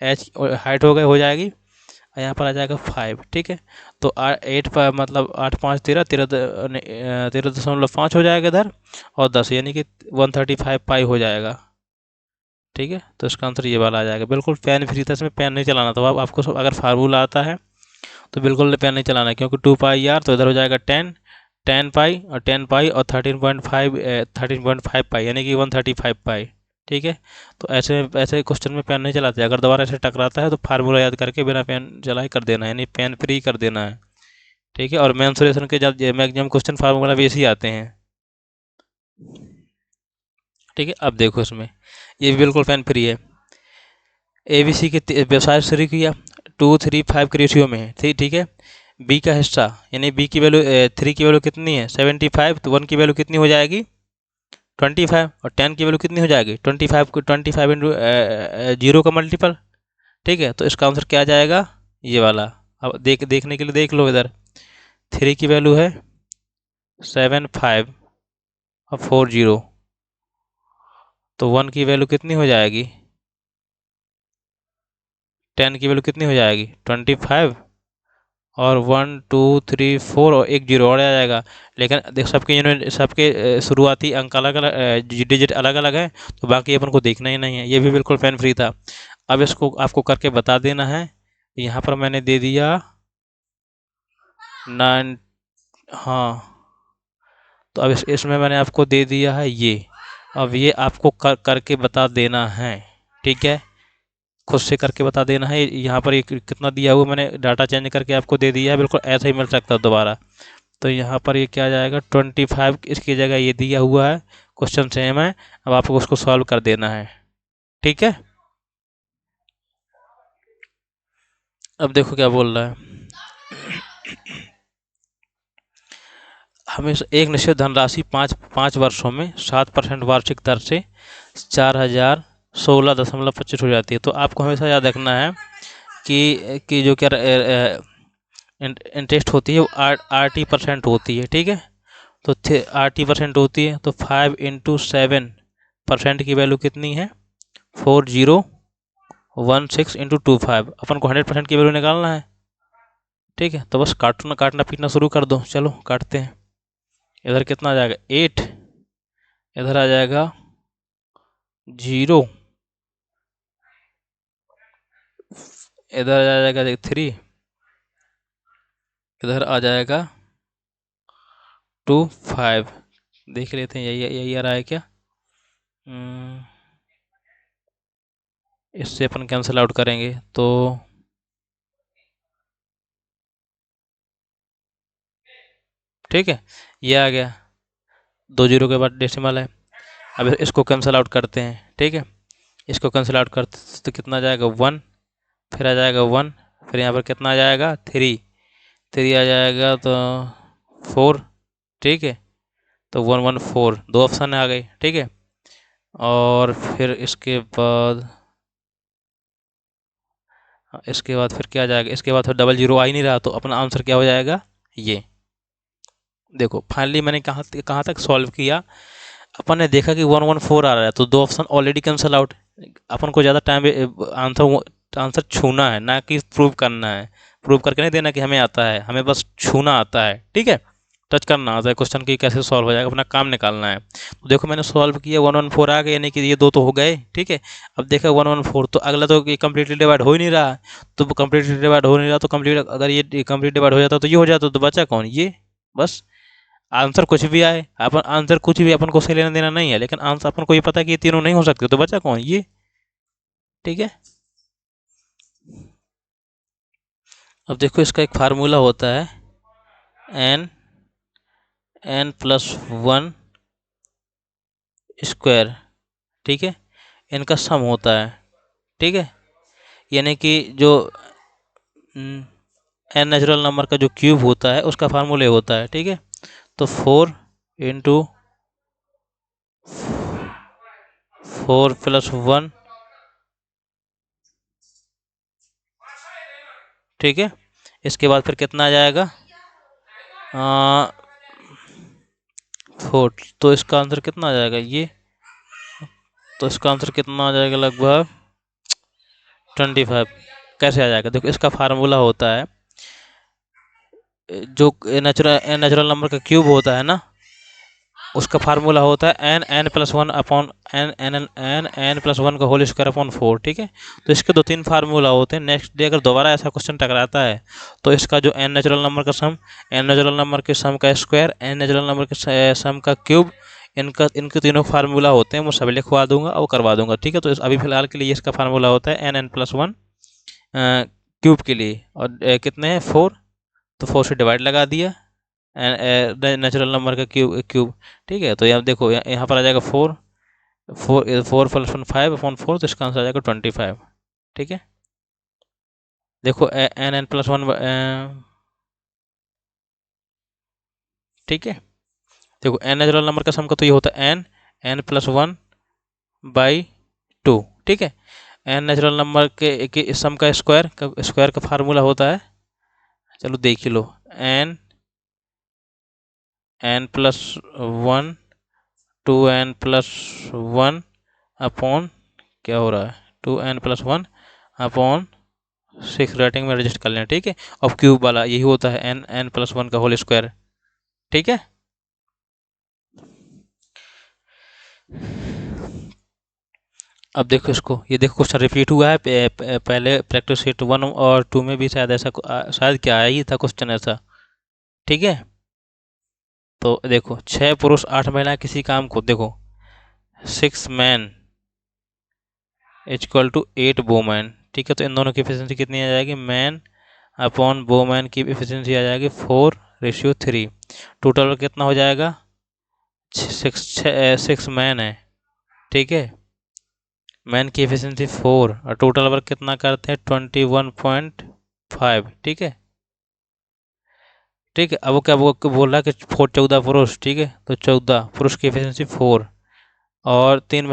एच हाइट हो जाएगी, यहाँ पर आ जाएगा 5। ठीक है, तो 8 मतलब 8 5 13 13.5 हो जाएगा इधर, और 10 यानी कि 135 पाई हो जाएगा। ठीक है, तो इसका आंसर ये वाला आ जाएगा। बिल्कुल पेन फ्री था, इसमें पेन नहीं चलाना, तो आपको अगर फार्मूला आता है तो बिल्कुल पेन नहीं चलाना है, क्योंकि 2 पाई आर तो इधर हो जाएगा 10 पाई, और 10 पाई और 13.5 पाई, यानी कि 135 पाई। ठीक है, तो ऐसे ऐसे क्वेश्चन में पेन नहीं चलाते, अगर दोबारा ऐसे टकराता है तो फार्मूला याद करके बिना पेन चलाए कर देना है, यानी पेन फ्री कर देना है। ठीक है, और मेंसुरेशन के जब मैक्सिमम क्वेश्चन फार्मूला भी ऐसे ही आते हैं। ठीक है, अब देखो इसमें ये भी बिल्कुल पेन फ्री है। एबीसी के व्यवसाय शुरू किया 2:3:5 के रेशियो में है। ठीक है, बी का हिस्सा, यानी बी की वैल्यू 3 की वैल्यू कितनी है 75, तो 1 की वैल्यू कितनी हो जाएगी 25, और 10 की वैल्यू कितनी हो जाएगी 25 को 25 इंटू 0 का मल्टीपल। ठीक है, तो इसका आंसर क्या आ जाएगा ये वाला। अब देखने के लिए देख लो इधर, 3 की वैल्यू है 75 और 40, तो 1 की वैल्यू कितनी हो जाएगी 10 की वैल्यू कितनी हो जाएगी 25, और 1 2 3 4 और एक जीरो और आ जाएगा। लेकिन देख सबके यूनिट सबके शुरुआती अंक अलग अलग, डिजिट अलग अलग है, तो बाकी अपन को देखना ही नहीं है। ये भी बिल्कुल पेन फ्री था। अब इसको आपको करके बता देना है। यहाँ पर मैंने दे दिया 9। हाँ, तो अब इसमें मैंने आपको दे दिया है ये, अब ये आपको करके बता देना है। ठीक है, खुद से करके बता देना है। यहाँ पर ये कितना दिया हुआ मैंने डाटा चेंज करके आपको दे दिया है, बिल्कुल ऐसा ही मिल सकता है दोबारा। तो यहाँ पर ये क्या आ जाएगा 25, इसकी जगह ये दिया हुआ है, क्वेश्चन सेम है, अब आपको उसको सॉल्व कर देना है। ठीक है, अब देखो क्या बोल रहा है। हमेशा एक निश्चित धनराशि पाँच वर्षों में 7% वार्षिक दर से 4016.25 हो जाती है। तो आपको हमेशा याद रखना है कि जो क्या इंटरेस्ट होती है वो 80% होती है। ठीक है, तो 80% होती है, तो 5 × 7% की वैल्यू कितनी है 4016 × 25। अपन को 100% की वैल्यू निकालना है। ठीक है, तो बस काटना काटना पीटना शुरू कर दो। चलो काटते हैं। इधर कितना आ जाएगा 8, इधर आ जाएगा 0, इधर आ जाएगा 3, इधर आ जाएगा 2, 5। देख लेते हैं यही यही आ रहा है क्या। इससे अपन कैंसिल आउट करेंगे तो ठीक है, ये आ गया। 2 जीरो के बाद डेसिमल है। अब इसको कैंसिल आउट करते हैं। ठीक है, इसको कैंसिल आउट करते तो कितना आ जाएगा 1, फिर आ जाएगा 1, फिर यहाँ पर कितना आ जाएगा 3, 3 आ जाएगा तो 4। ठीक है, तो 1 1 4 दो ऑप्शन आ गए। ठीक है, और फिर इसके बाद फिर क्या आ जाएगा, इसके बाद फिर 00 आ ही नहीं रहा, तो अपना आंसर क्या हो जाएगा ये। देखो फाइनली मैंने कहाँ तक सॉल्व किया। अपन ने देखा कि 114 आ रहा है, तो दो ऑप्शन ऑलरेडी कैंसिल आउट। अपन को ज़्यादा टाइम आंसर छूना है, ना कि प्रूव करना है। प्रूव करके नहीं देना कि हमें आता है, हमें बस छूना आता है। ठीक है, टच करना आता है क्वेश्चन की कैसे सॉल्व हो जाएगा, अपना काम निकालना है। तो देखो मैंने सॉल्व किया, 114 आ गया, यानी कि ये दो तो हो गए। ठीक है, अब देखा 114, तो अगला तो ये कम्प्लीटली डिवाइड हो ही नहीं रहा। तो कम्प्लीटली डिवाइड हो नहीं रहा, तो कम्प्लीट अगर ये कम्प्लीट डिवाइड हो जाता तो ये हो जाता, तो बचा कौन ये। बस आंसर कुछ भी आए, अपन आंसर कुछ भी अपन को सही लेना देना नहीं है, लेकिन आंसर अपन को ये पता है कि ये तीनों नहीं हो सकते, तो बचा कौन ये। ठीक है, अब देखो इसका एक फार्मूला होता है n +1 स्क्वायर। ठीक है, इनका सम होता है। ठीक है, यानी कि जो n नेचुरल नंबर का जो क्यूब होता है उसका फार्मूला होता है। ठीक है, तो 4 × 4 + 1। ठीक है, इसके बाद फिर कितना आ जाएगा 4, तो इसका आंसर कितना आ जाएगा ये। तो इसका आंसर कितना आ जाएगा लगभग 25। कैसे आ जाएगा, देखो इसका फार्मूला होता है, जो नेचुरल नंबर का क्यूब होता है ना, उसका फार्मूला होता है n+1 अपॉन n+1 का होल स्क्वायर अपॉन 4। ठीक है, तो इसके 2-3 फार्मूला होते हैं। नेक्स्ट डे अगर दोबारा ऐसा क्वेश्चन टकराता है, तो इसका जो n नेचुरल नंबर का सम, n नेचुरल नंबर के सम का स्क्वायर, n नेचुरल नंबर के सम का क्यूब, इनके तीनों फार्मूला होते हैं। वो सभी लिखवा दूंगा और करवा दूंगा। ठीक है, तो अभी फिलहाल के लिए इसका फार्मूला होता है n+1 क्यूब के लिए, और कितने हैं 4, तो 4 से डिवाइड लगा दिया नेचुरल नंबर का क्यूब। ठीक है, तो यहाँ देखो यहाँ पर आ जाएगा 4 + 1 5 अपॉन 4, तो इसका आंसर आ जाएगा 25। ठीक है, देखो n+1। ठीक है, देखो n नेचुरल नंबर का सम का तो ये होता है n+1/2। ठीक है, n नेचुरल नंबर के सम का स्क्वायर का फार्मूला होता है, चलो देख ही लो, n+1 2n+1 अपॉन क्या हो रहा है 2n+1 अपॉन 6 राइटिंग में एडजस्ट कर लें। ठीक है, अब क्यूब वाला यही होता है n+1 का होल स्क्वायर। ठीक है, अब देखो इसको, ये देखो क्वेश्चन रिपीट हुआ है। पहले प्रैक्टिस शीट 1 और 2 में भी शायद ऐसा शायद क्या आया ही था क्वेश्चन ऐसा। ठीक है, तो देखो 6 पुरुष 8 महिलाएं किसी काम को, देखो 6 मैन इक्वल टू 8 वोमैन। ठीक है, तो इन दोनों की एफिशिएंसी कितनी आ जाएगी, मैन अपॉन वोमैन की एफिशिएंसी आ जाएगी 4:3। टोटल कितना हो जाएगा 6 मैन है। ठीक है, मैन की एफिशिएंसी 4 और टोटल वर्क कितना करते हैं 21.5। ठीक है, ठीक है, अब वो क्या वो बोल रहा है कि 14 पुरुष। ठीक है, तो 14 पुरुष की एफिशिएंसी 4 और 3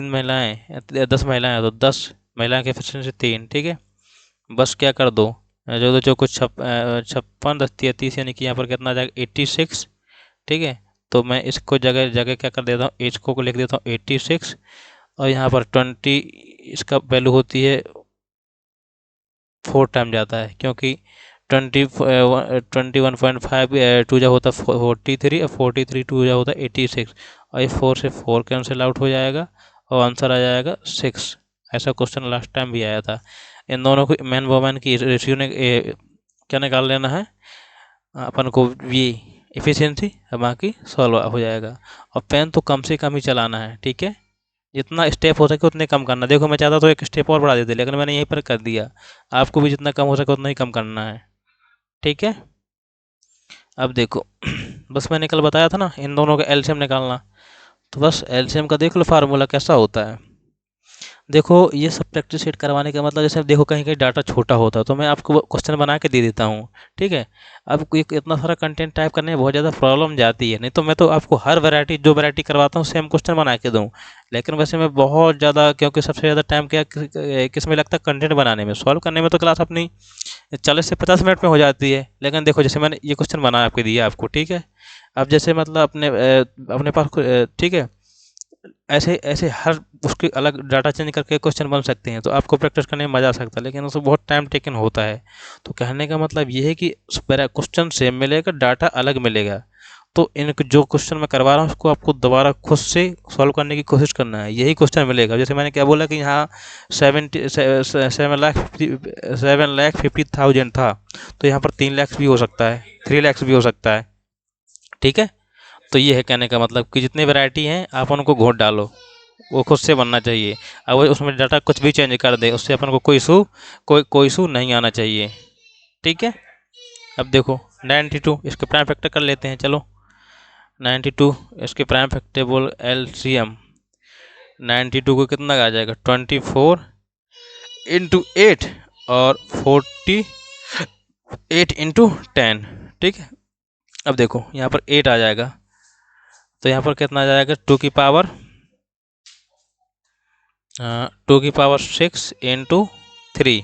महिलाएं 10 महिलाएं, तो 10 महिलाएं की एफिशिएंसी 3। ठीक है, बस क्या कर दो, जो कुछ 56 10 30, यानी कि यहाँ पर कितना आ जाएगा 86। ठीक है, तो मैं इसको जगह जगह क्या कर देता हूँ, एच को लिख देता हूँ 86, और यहाँ पर 20 इसका वैल्यू होती है 4 टाइम जाता है, क्योंकि 21.5 टू जा होता 43 और 43 टू जा होता 86 और ये 4 से 4 कैंसिल आउट हो जाएगा और आंसर आ जाएगा 6। ऐसा क्वेश्चन लास्ट टाइम भी आया था। इन दोनों को मैन वोमैन की रेशियो ने क्या निकाल लेना है अपन को, ये एफिशिएंसी, बाकी सॉल्व हो जाएगा। और पेन तो कम से कम ही चलाना है, ठीक है, जितना स्टेप हो सके उतने कम करना। देखो मैं चाहता तो एक स्टेप और बढ़ा देते, लेकिन मैंने यहीं पर कर दिया। आपको भी जितना कम हो सके उतना ही कम करना है, ठीक है। अब देखो बस मैंने कल बताया था ना इन दोनों का एलसीएम निकालना, तो बस एलसीएम का देख लो फार्मूला कैसा होता है। देखो ये सब प्रैक्टिस सेट करवाने का मतलब, जैसे देखो कहीं कहीं डाटा छोटा होता है तो मैं आपको क्वेश्चन बना के दे देता हूँ, ठीक है। अब इतना सारा कंटेंट टाइप करने में बहुत ज़्यादा प्रॉब्लम जाती है, नहीं तो मैं तो आपको हर वैरायटी जो वैरायटी करवाता हूँ सेम क्वेश्चन बना के दूँ। लेकिन वैसे मैं बहुत ज़्यादा, क्योंकि सबसे ज़्यादा टाइम क्या किस में लगता है, कंटेंट बनाने में। सॉल्व करने में तो क्लास अपनी 40 से 50 मिनट में हो जाती है, लेकिन देखो जैसे मैंने ये क्वेश्चन बना आपके दिया आपको, ठीक है। अब जैसे मतलब अपने पास ठीक है, ऐसे ऐसे हर उसके अलग डाटा चेंज करके क्वेश्चन बन सकते हैं, तो आपको प्रैक्टिस करने में मज़ा आ सकता है, लेकिन उसमें बहुत टाइम टेकन होता है। तो कहने का मतलब ये है कि क्वेश्चन सेम मिलेगा, डाटा अलग मिलेगा। तो इन जो क्वेश्चन मैं करवा रहा हूँ उसको आपको दोबारा खुद से सॉल्व करने की कोशिश करना है, यही क्वेश्चन मिलेगा। जैसे मैंने क्या बोला कि यहाँ 7,50,000 था, तो यहाँ पर 3 लाख भी हो सकता है, 3 लाख भी हो सकता है, ठीक है। तो ये है कहने का मतलब कि जितनी वैरायटी हैं आप उनको घोट डालो, वो खुद से बनना चाहिए। अगर उसमें डाटा कुछ भी चेंज कर दे उससे अपन को कोई इशू नहीं आना चाहिए, ठीक है। अब देखो 92 इसके प्राइम फैक्टर कर लेते हैं, चलो। 92 इसके प्राइम फैक्टर बोल एलसीएम 92 को कितना आ जाएगा, 24 × 8 और 48 × 10, ठीक है। अब देखो यहाँ पर 8 आ जाएगा, तो यहाँ पर कितना आ जाएगा, 2 की पावर 6 × 3,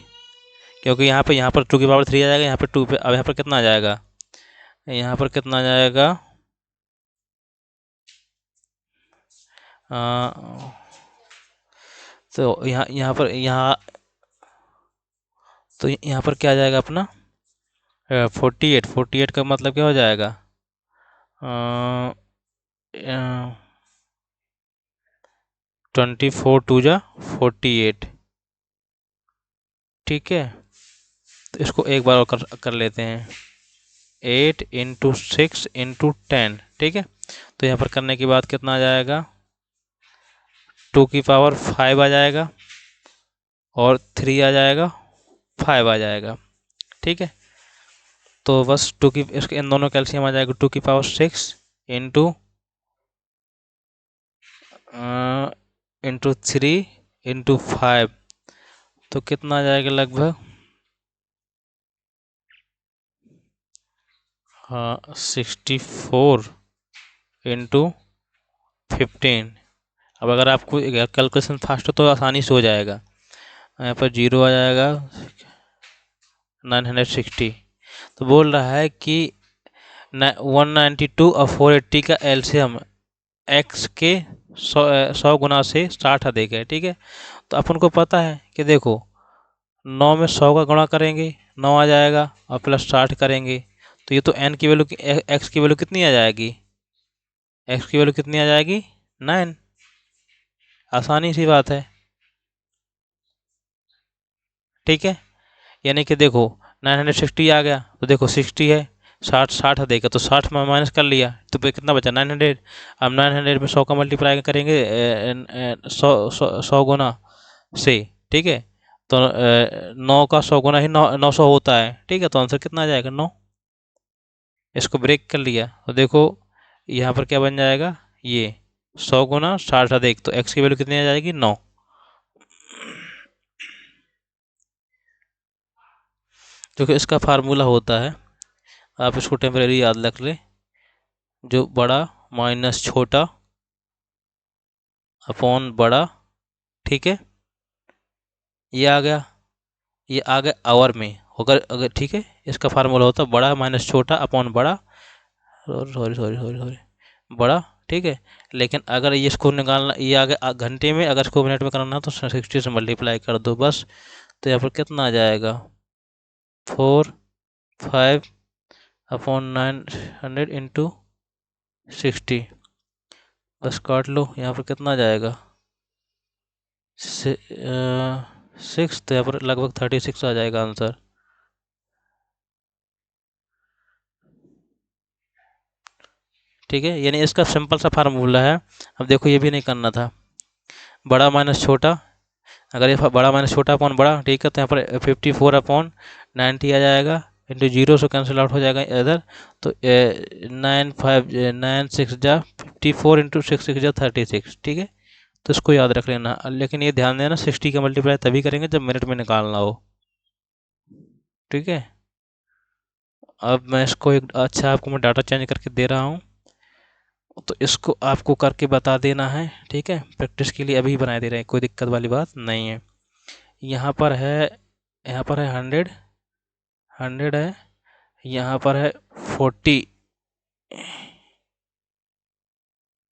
क्योंकि यहाँ पर 2 की पावर 3 आ जाएगा, यहाँ पर 2 पे। अब यहाँ पर कितना आ जाएगा, यहाँ पर कितना आ जाएगा, तो यहाँ पर क्या आ जाएगा अपना 48 का मतलब क्या हो जाएगा, 24 2 जा 48, ठीक है। तो इसको एक बार और कर लेते हैं, 8 × 6 × 10, ठीक है। तो यहाँ पर करने के बाद कितना आ जाएगा, 2 की पावर 5 आ जाएगा और 3 आ जाएगा, 5 आ जाएगा, ठीक है। तो बस इसके इन दोनों कैल्शियम आ जाएगा 2 की पावर 6 × 3 × 5, तो कितना आ जाएगा लगभग, हाँ 64 × 15। अब अगर आपको कैलकुलेशन फास्ट हो तो आसानी से हो जाएगा। यहाँ पर 0 आ जाएगा, 960। तो बोल रहा है कि 192 और 480 का एलसीएम एक्स के 100 गुना से 60 अधिक है, ठीक है। तो अपन को पता है कि देखो 9 में 100 का गुणा करेंगे 9 आ जाएगा और प्लस 60 करेंगे, तो ये तो एन की वैल्यू एक्स की वैल्यू कितनी आ जाएगी, एक्स की वैल्यू कितनी आ जाएगी, 9। आसानी सी बात है, ठीक है। यानी कि देखो 960 आ गया, तो देखो 60 है, 60 देगा तो 60 में माइनस कर लिया, तो पे कितना बचा 900। अब 900 में 100 का मल्टीप्लाई करेंगे 100 गुना से, ठीक है। तो 9 का 100 गुना ही 900 होता है, ठीक है। तो आंसर कितना आ जाएगा, 9। इसको ब्रेक कर लिया तो देखो यहाँ पर क्या बन जाएगा, ये 100 गुना 60 अधिक, तो एक्स की वैल्यू कितनी आ जाएगी, 9। क्योंकि इसका फार्मूला होता है, आप इसको टेम्परेरी याद रख ले, जो बड़ा माइनस छोटा अपॉन बड़ा, ठीक है। ये आ गया आवर में, अगर ठीक है। इसका फार्मूला होता है बड़ा माइनस छोटा अपॉन बड़ा, सॉरी सॉरी सॉरी सॉरी, बड़ा, ठीक है। लेकिन अगर ये इसको निकालना, ये आ गया घंटे में, अगर इसको मिनट में करना तो 60 से मल्टीप्लाई कर दो बस। तो यहाँ पर कितना आ जाएगा, 4 5/900 इंटू 60, बस काट लो। यहाँ पर कितना जाएगा, 6, तो यहाँ पर लगभग 36 आ जाएगा आंसर। ठीक है, यानी इसका सिंपल सा फार्मूला है। अब देखो ये भी नहीं करना था, बड़ा माइनस छोटा, अगर ये बड़ा माइनस छोटा अपॉन बड़ा, ठीक है, तो यहाँ पर 54/90 आ जाएगा, इंटू जीरो से कैंसिल आउट हो जाएगा इधर, तो 9 5 9 6 इंटू 6 6 36, ठीक है। तो इसको याद रख लेना, लेकिन ये ध्यान देना 60 का मल्टीप्लाई तभी करेंगे जब मिनट में निकालना हो। ठीक है, अब मैं इसको एक अच्छा आपको मैं डाटा चेंज करके दे रहा हूँ, तो इसको आपको करके बता देना है। ठीक है, प्रैक्टिस के लिए अभी बना दे रहे हैं, कोई दिक्कत वाली बात नहीं है। यहाँ पर है, यहाँ पर है 100 है, यहाँ पर है 40।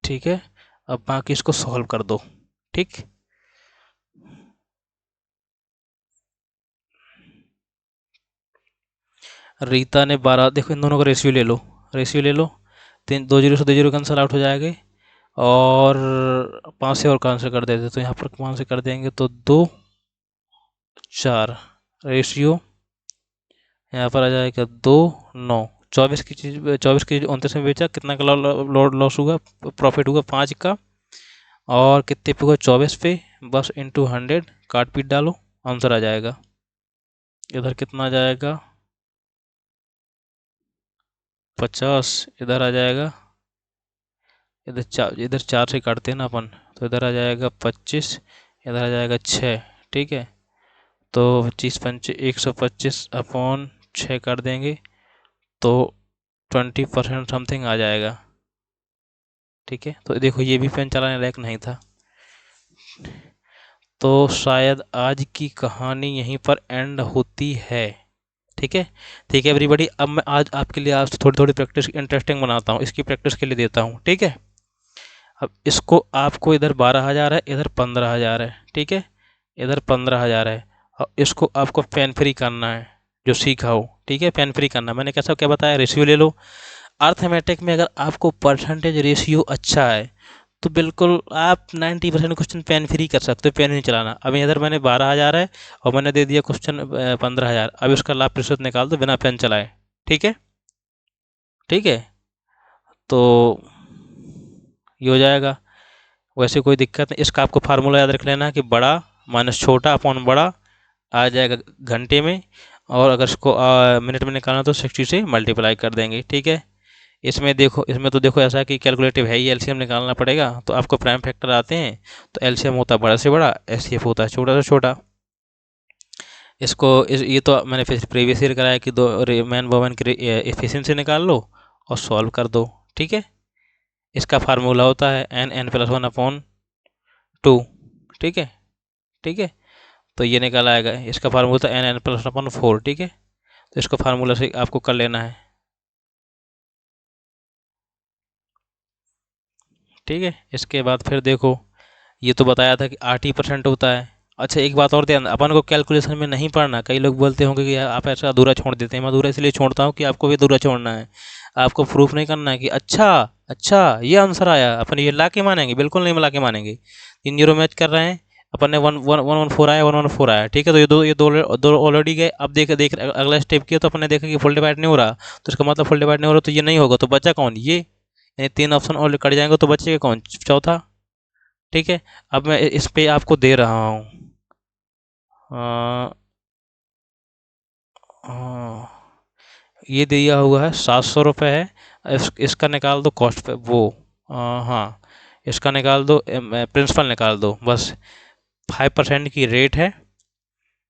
ठीक है, अब बाकी इसको सॉल्व कर दो। ठीक, रीता ने 12, देखो इन दोनों का रेशियो ले लो, रेशियो ले लो, 2 जीरो से 2 जीरो कैंसिल आउट हो जाएंगे, और 5 से और कैंसिल कर देते, तो यहाँ पर 5 से कर देंगे तो 2 4, रेशियो यहाँ पर आ जाएगा 2 9, 24 की चीज़, 24 की 29 में बेचा, कितना का लॉस हुआ, प्रॉफिट हुआ 5 का, और कितने पे हुआ 24 पे, बस इंटू 100, काट पीट डालो, आंसर आ जाएगा। इधर कितना आ जाएगा 50, इधर आ जाएगा, इधर 4 से काटते हैं ना अपन, तो इधर आ जाएगा 25, इधर आ जाएगा 6। ठीक है, तो 25 पंचे 125/6 कर देंगे, तो 20% समथिंग आ जाएगा। ठीक है, तो देखो ये भी पेन चलाने लायक नहीं था, तो शायद आज की कहानी यहीं पर एंड होती है। ठीक है, ठीक है एवरीबॉडी, अब मैं आज आपके लिए आज थोड़ी थोड़ी प्रैक्टिस इंटरेस्टिंग बनाता हूँ, इसकी प्रैक्टिस के लिए देता हूँ। ठीक है, अब इसको आपको इधर 12,000 है, इधर 15,000 है, ठीक है, इधर 15,000 है, और इसको आपको पेन फ्री करना है, जो सीखा हो। ठीक है, पेन फ्री करना, मैंने कैसा क्या बताया, रेशियो ले लो। अर्थमेटिक में अगर आपको परसेंटेज रेशियो अच्छा है तो बिल्कुल आप 90% क्वेश्चन पेन फ्री कर सकते हो, पेन नहीं चलाना। अब इधर मैंने 12,000 है और मैंने दे दिया क्वेश्चन 15,000, अब इसका लाभ प्रतिशत निकाल दो बिना पेन चलाए। ठीक है, ठीक है, तो ये हो जाएगा, वैसे कोई दिक्कत नहीं। इसका आपको फार्मूला याद रख लेना कि बड़ा माइनस छोटा अपॉन बड़ा आ जाएगा घंटे में, और अगर इसको मिनट में निकालना तो 60 से मल्टीप्लाई कर देंगे। ठीक है, इसमें देखो, इसमें तो देखो ऐसा कि कैलकुलेटिव है ही, एलसीएम निकालना पड़ेगा, तो आपको प्राइम फैक्टर आते हैं, तो एलसीएम होता है बड़ा से बड़ा, एचसीएफ होता है छोटा से छोटा। ये तो मैंने फिर प्रीवियस ईयर कराया कि दो मैन वोमन की एफिशिएंसी निकाल लो और सॉल्व कर दो। ठीक है, इसका फार्मूला होता है n+1/2। ठीक है, ठीक है, तो ये निकल आएगा, इसका फार्मूला होता है n+1/4। ठीक है, तो इसको फार्मूला से आपको कर लेना है। ठीक है, इसके बाद फिर देखो, ये तो बताया था कि 8% होता है। अच्छा एक बात और ध्यान, अपन को कैलकुलेशन में नहीं पढ़ना, कई लोग बोलते होंगे कि आप ऐसा अधूरा छोड़ देते हैं, मैं अधूरा इसलिए छोड़ता हूँ कि आपको भी अधूरा छोड़ना है, आपको प्रूफ नहीं करना है कि अच्छा अच्छा ये आंसर आया, अपन ये ला के मानेंगे, बिल्कुल नहीं मिला के मानेंगे। 3 जीरो मैच कर रहे हैं, अपन ने 1 1 1 4 आया, 1 1 4 आया, ठीक है, तो ये दो ऑलरेडी गए। अब देख देख अगला स्टेप किया तो अपन ने देखा कि फुल डिवाइड नहीं हो रहा, तो इसका मतलब फुल डिवाइड नहीं हो रहा, तो ये नहीं होगा, तो बचा कौन, ये, यानी 3 ऑप्शन और कट जाएंगे, तो बचेगा कौन, चौथा। ठीक है, अब मैं इस पे आपको दे रहा हूँ, ये दिया हुआ है 700 रुपये है, इसका निकाल दो कॉस्ट पे वो, हाँ, इसका निकाल दो, प्रिंसिपल निकाल दो बस। 5% की रेट है,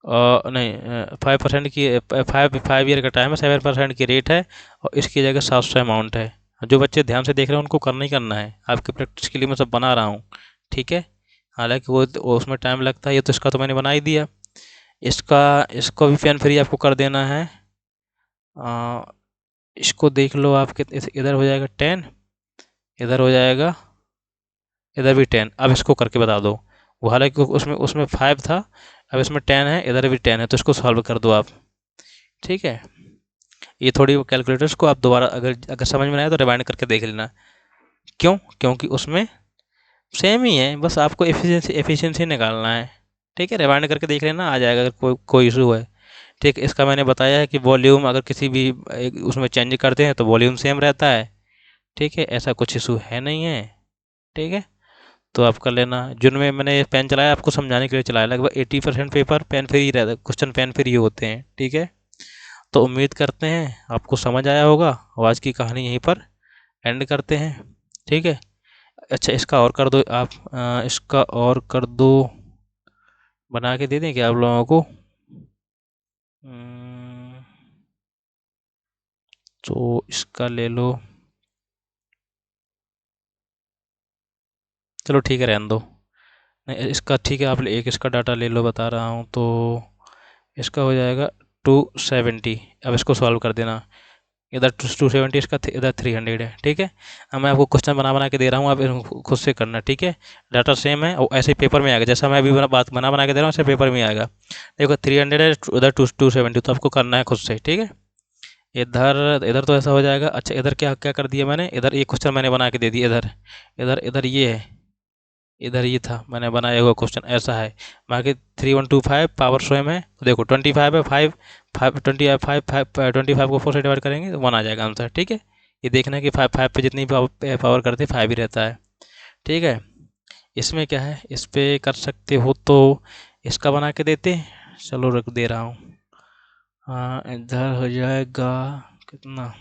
नहीं 5% की, 5 ईयर का टाइम है, 7% की रेट है, और इसकी जगह 700 अमाउंट है। जो बच्चे ध्यान से देख रहे हैं उनको करना ही करना है, आपकी प्रैक्टिस के लिए मैं सब बना रहा हूँ। ठीक है, हालांकि वो उसमें टाइम लगता है, ये तो इसका तो मैंने बना ही दिया। इसका इसको भी पेन फ्री आपको कर देना है। इसको देख लो आप, इधर हो जाएगा 10, इधर हो जाएगा, इधर भी 10। अब इसको करके बता दो, वो हालांकि उसमें उसमें 5 था, अब इसमें 10 है, इधर भी 10 है, तो इसको सॉल्व कर दो आप। ठीक है, ये थोड़ी कैलकुलेटर्स को आप दोबारा अगर अगर समझ में आए तो रिवाइंड करके देख लेना। क्यों? क्योंकि उसमें सेम ही है, बस आपको एफिशिएंसी निकालना है। ठीक है, रिवाइंड करके देख लेना, आ जाएगा अगर कोई कोई इशू है। ठीक है, इसका मैंने बताया है कि वॉल्यूम अगर किसी भी उसमें चेंज करते हैं तो वॉल्यूम सेम रहता है। ठीक है, ऐसा कुछ इशू है नहीं है। ठीक है, तो आप कर लेना। जिनमें मैंने पेन चलाया आपको समझाने के लिए चलाया, लगभग 80% पेपर पेन फ्री रहता है, क्वेश्चन पेन फ्री होते हैं। ठीक है, तो उम्मीद करते हैं आपको समझ आया होगा। और आज की कहानी यहीं पर एंड करते हैं। ठीक है, अच्छा इसका और कर दो आप, इसका और कर दो, बना के दे दें क्या आप लोगों को? तो इसका ले लो, चलो ठीक है रहने दो। नहीं इसका ठीक है, आप एक इसका डाटा ले लो, बता रहा हूँ। तो इसका हो जाएगा 270। अब इसको सॉल्व कर देना। इधर 270 इसका, इधर 300 है। ठीक है, अब मैं आपको क्वेश्चन बना बना के दे रहा हूँ, आप खुद से करना। ठीक है, डाटा सेम है और ऐसे ही पेपर में आएगा, जैसा मैं अभी बात बना बना के दे रहा हूँ ऐसे पेपर में आएगा। देखो 300 है, उधर 270, तो आपको करना है खुद से। ठीक है, इधर इधर तो ऐसा हो जाएगा। अच्छा इधर क्या क्या कर दिया मैंने, इधर एक क्वेश्चन मैंने बना के दे दिया। इधर इधर इधर ये है, इधर ये था मैंने बनाया हुआ क्वेश्चन, ऐसा है। बाकी 3125 पावर स्वयं है। तो देखो 25 है, 25 को 4 से डिवाइड करेंगे तो 1 आ जाएगा आंसर। ठीक है, ये देखना है कि 5 पे जितनी पावर करते 5 ही रहता है। ठीक है, इसमें क्या है, इस पे कर सकते हो तो इसका बना के देते। चलो रख दे रहा हूँ। हाँ इधर हो जाएगा कितना,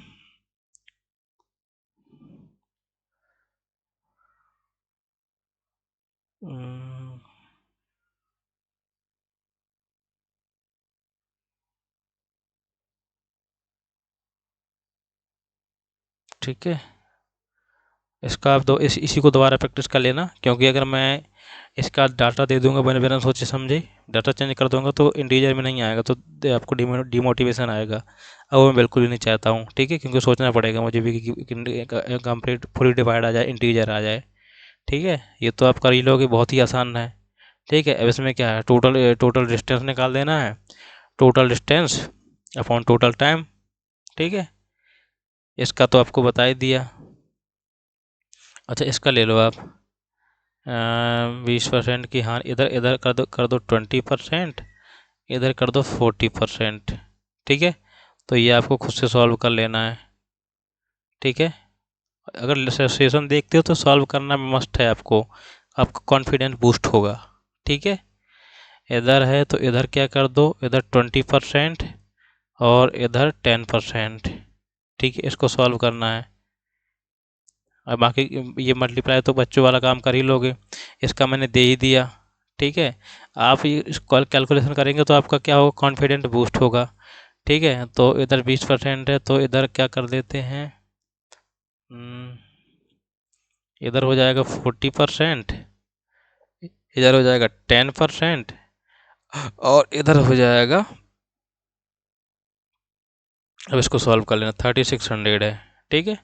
ठीक है, इसका आप दो इसी को दोबारा प्रैक्टिस कर लेना, क्योंकि अगर मैं इसका डाटा दे दूंगा बिना बिना सोचे समझे, डाटा चेंज कर दूंगा तो इंटीजर में नहीं आएगा, तो आपको डिमोटिवेशन आएगा। अब वो मैं बिल्कुल ही नहीं चाहता हूँ। ठीक है, क्योंकि सोचना पड़ेगा मुझे भी कि कंप्लीट फुली डिवाइड आ जाए, इंटीजर आ जाए। ठीक है, ये तो आप कर ही लोगे, बहुत ही आसान है। ठीक है, अब इसमें क्या है, टोटल टोटल डिस्टेंस निकाल देना है, total distance upon total time. ठीक है, इसका तो आपको बता ही दिया। अच्छा इसका ले लो आप, 20% की, हाँ इधर इधर कर दो 20%, इधर कर दो 40%। ठीक है, तो ये आपको खुद से सॉल्व कर लेना है। ठीक है, अगर सेशन देखते हो तो सॉल्व करना मस्ट है आपको, आपका कॉन्फिडेंस बूस्ट होगा। ठीक है, इधर है तो इधर क्या कर दो, इधर 20% और इधर 10%। ठीक है, इसको सॉल्व करना है। और बाकी ये मल्टीप्लाई तो बच्चों वाला काम कर ही लोगे, इसका मैंने दे ही दिया। ठीक है, आप ये कैलकुलेशन करेंगे तो आपका क्या होगा, कॉन्फिडेंट बूस्ट होगा। ठीक है, तो इधर 20% है तो इधर क्या कर देते हैं, इधर हो जाएगा 40%, इधर हो जाएगा 10%, और इधर हो जाएगा, अब इसको सॉल्व कर लेना, 3600 है। ठीक है,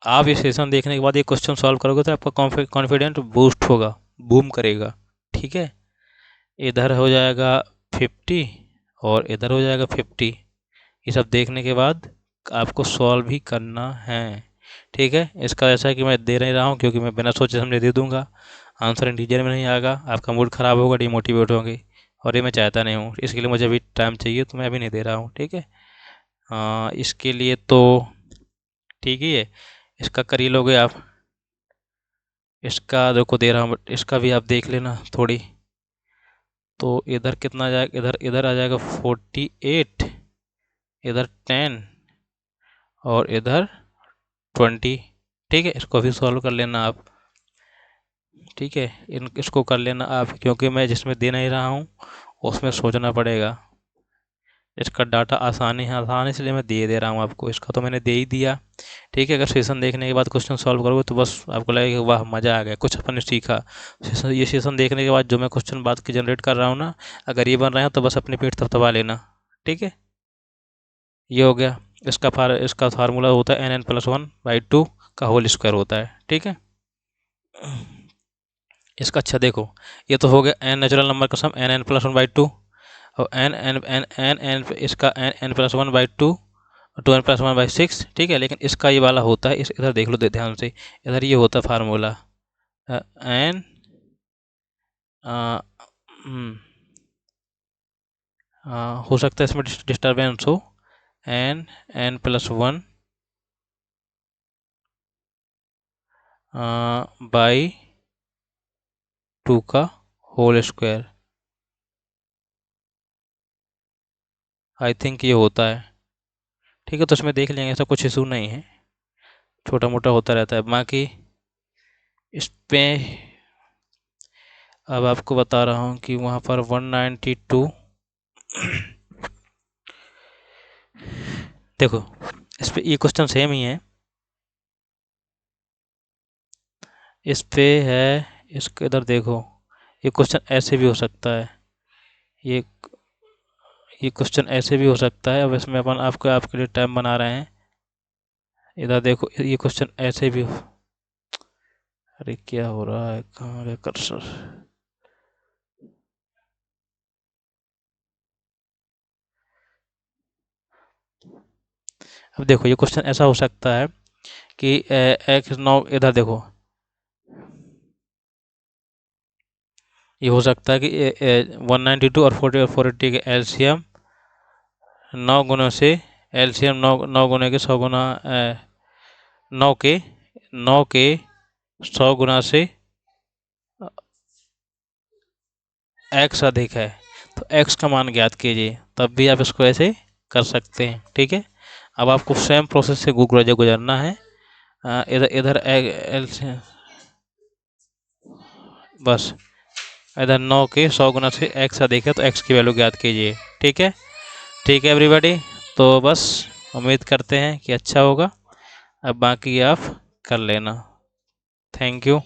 आप ये सेशन देखने के बाद ये क्वेश्चन सॉल्व करोगे तो आपका कॉन्फिडेंट बूस्ट होगा, बूम करेगा। ठीक है, इधर हो जाएगा 50 और इधर हो जाएगा 50। ये सब देखने के बाद आपको सॉल्व भी करना है। ठीक है, इसका ऐसा है कि मैं दे नहीं रहा हूँ क्योंकि मैं बिना सोचे समझे दे दूंगा, आंसर इंटीजर में नहीं आएगा, आपका मूड ख़राब होगा, डिमोटिवेट होंगे, और ये मैं चाहता नहीं हूँ। इसके लिए मुझे अभी टाइम चाहिए तो मैं अभी नहीं दे रहा हूँ। ठीक है, हाँ इसके लिए तो ठीक ही है, इसका कर ही लोगे आप। इसका देखो दे रहा हूँ, बट इसका भी आप देख लेना थोड़ी। तो इधर कितना आ जाएगा, इधर इधर आ जाएगा 48, इधर 10 और इधर 20। ठीक है, इसको भी सॉल्व कर लेना आप। ठीक है, इसको कर लेना आप, क्योंकि मैं जिसमें दे नहीं रहा हूँ उसमें सोचना पड़ेगा। इसका डाटा आसानी से मैं दे रहा हूँ आपको, इसका तो मैंने दे ही दिया। ठीक है, अगर सेशन देखने के बाद क्वेश्चन सॉल्व करोगे तो बस आपको लगेगा वाह मज़ा आ गया, कुछ अपन ने सीखा। ये सेशन देखने के बाद जो मैं क्वेश्चन बात की जनरेट कर रहा हूँ ना, अगर ये बन रहे हैं तो बस अपनी पीठ थपथपा लेना। ठीक है, ये हो गया। इसका फार्मूला होता है n+1/2 का होल स्क्वायर होता है। ठीक है, इसका अच्छा देखो, ये तो हो गया n नेचुरल नंबर का सम, n+1/2, और n n n n n इसका n n+1/2 2n+1/6, ठीक है। लेकिन इसका ये वाला होता है, इस इधर देख लो ध्यान से, इधर ये होता है फार्मूला एन हो सकता है इसमें डिस्टर्बेंस हो, n+1 बाई 2 का होल स्क्वायर, आई थिंक ये होता है, ठीक है। तो इसमें देख लेंगे, ऐसा कुछ इशू नहीं है, छोटा मोटा होता रहता है। बाकी इस पे अब आपको बता रहा हूँ कि वहाँ पर 192 देखो, इस पे ये क्वेश्चन सेम ही है, इस पे है, इसके इधर देखो, ये क्वेश्चन ऐसे भी हो सकता है, ये ये क्वेश्चन ऐसे भी हो सकता है। अब इसमें अपन आपके लिए टाइम बना रहे हैं, इधर देखो, ये क्वेश्चन ऐसे भी अरे क्या हो रहा है, कहाँ गया कर्सर। अब देखो, ये क्वेश्चन ऐसा हो सकता है कि एक्स 9, इधर देखो, ये हो सकता है कि 192 और 480 के एलसीएम 9 गुना से, एलसीएम 9 गुना के 100 गुना 9 के 100 गुना से एक्स अधिक है, तो एक्स का मान ज्ञात कीजिए, तब भी आप इसको ऐसे कर सकते हैं, ठीक है। अब आपको सेम प्रोसेस से गुजरना है, इधर इधर एलसीएम बस, इधर 9 के 100 गुना से एक्स अधिक है, तो एक्स की वैल्यू ज्ञात कीजिए, ठीक है। ठीक है एवरीबॉडी, तो बस उम्मीद करते हैं कि अच्छा होगा, अब बाकी आप कर लेना। Thank you.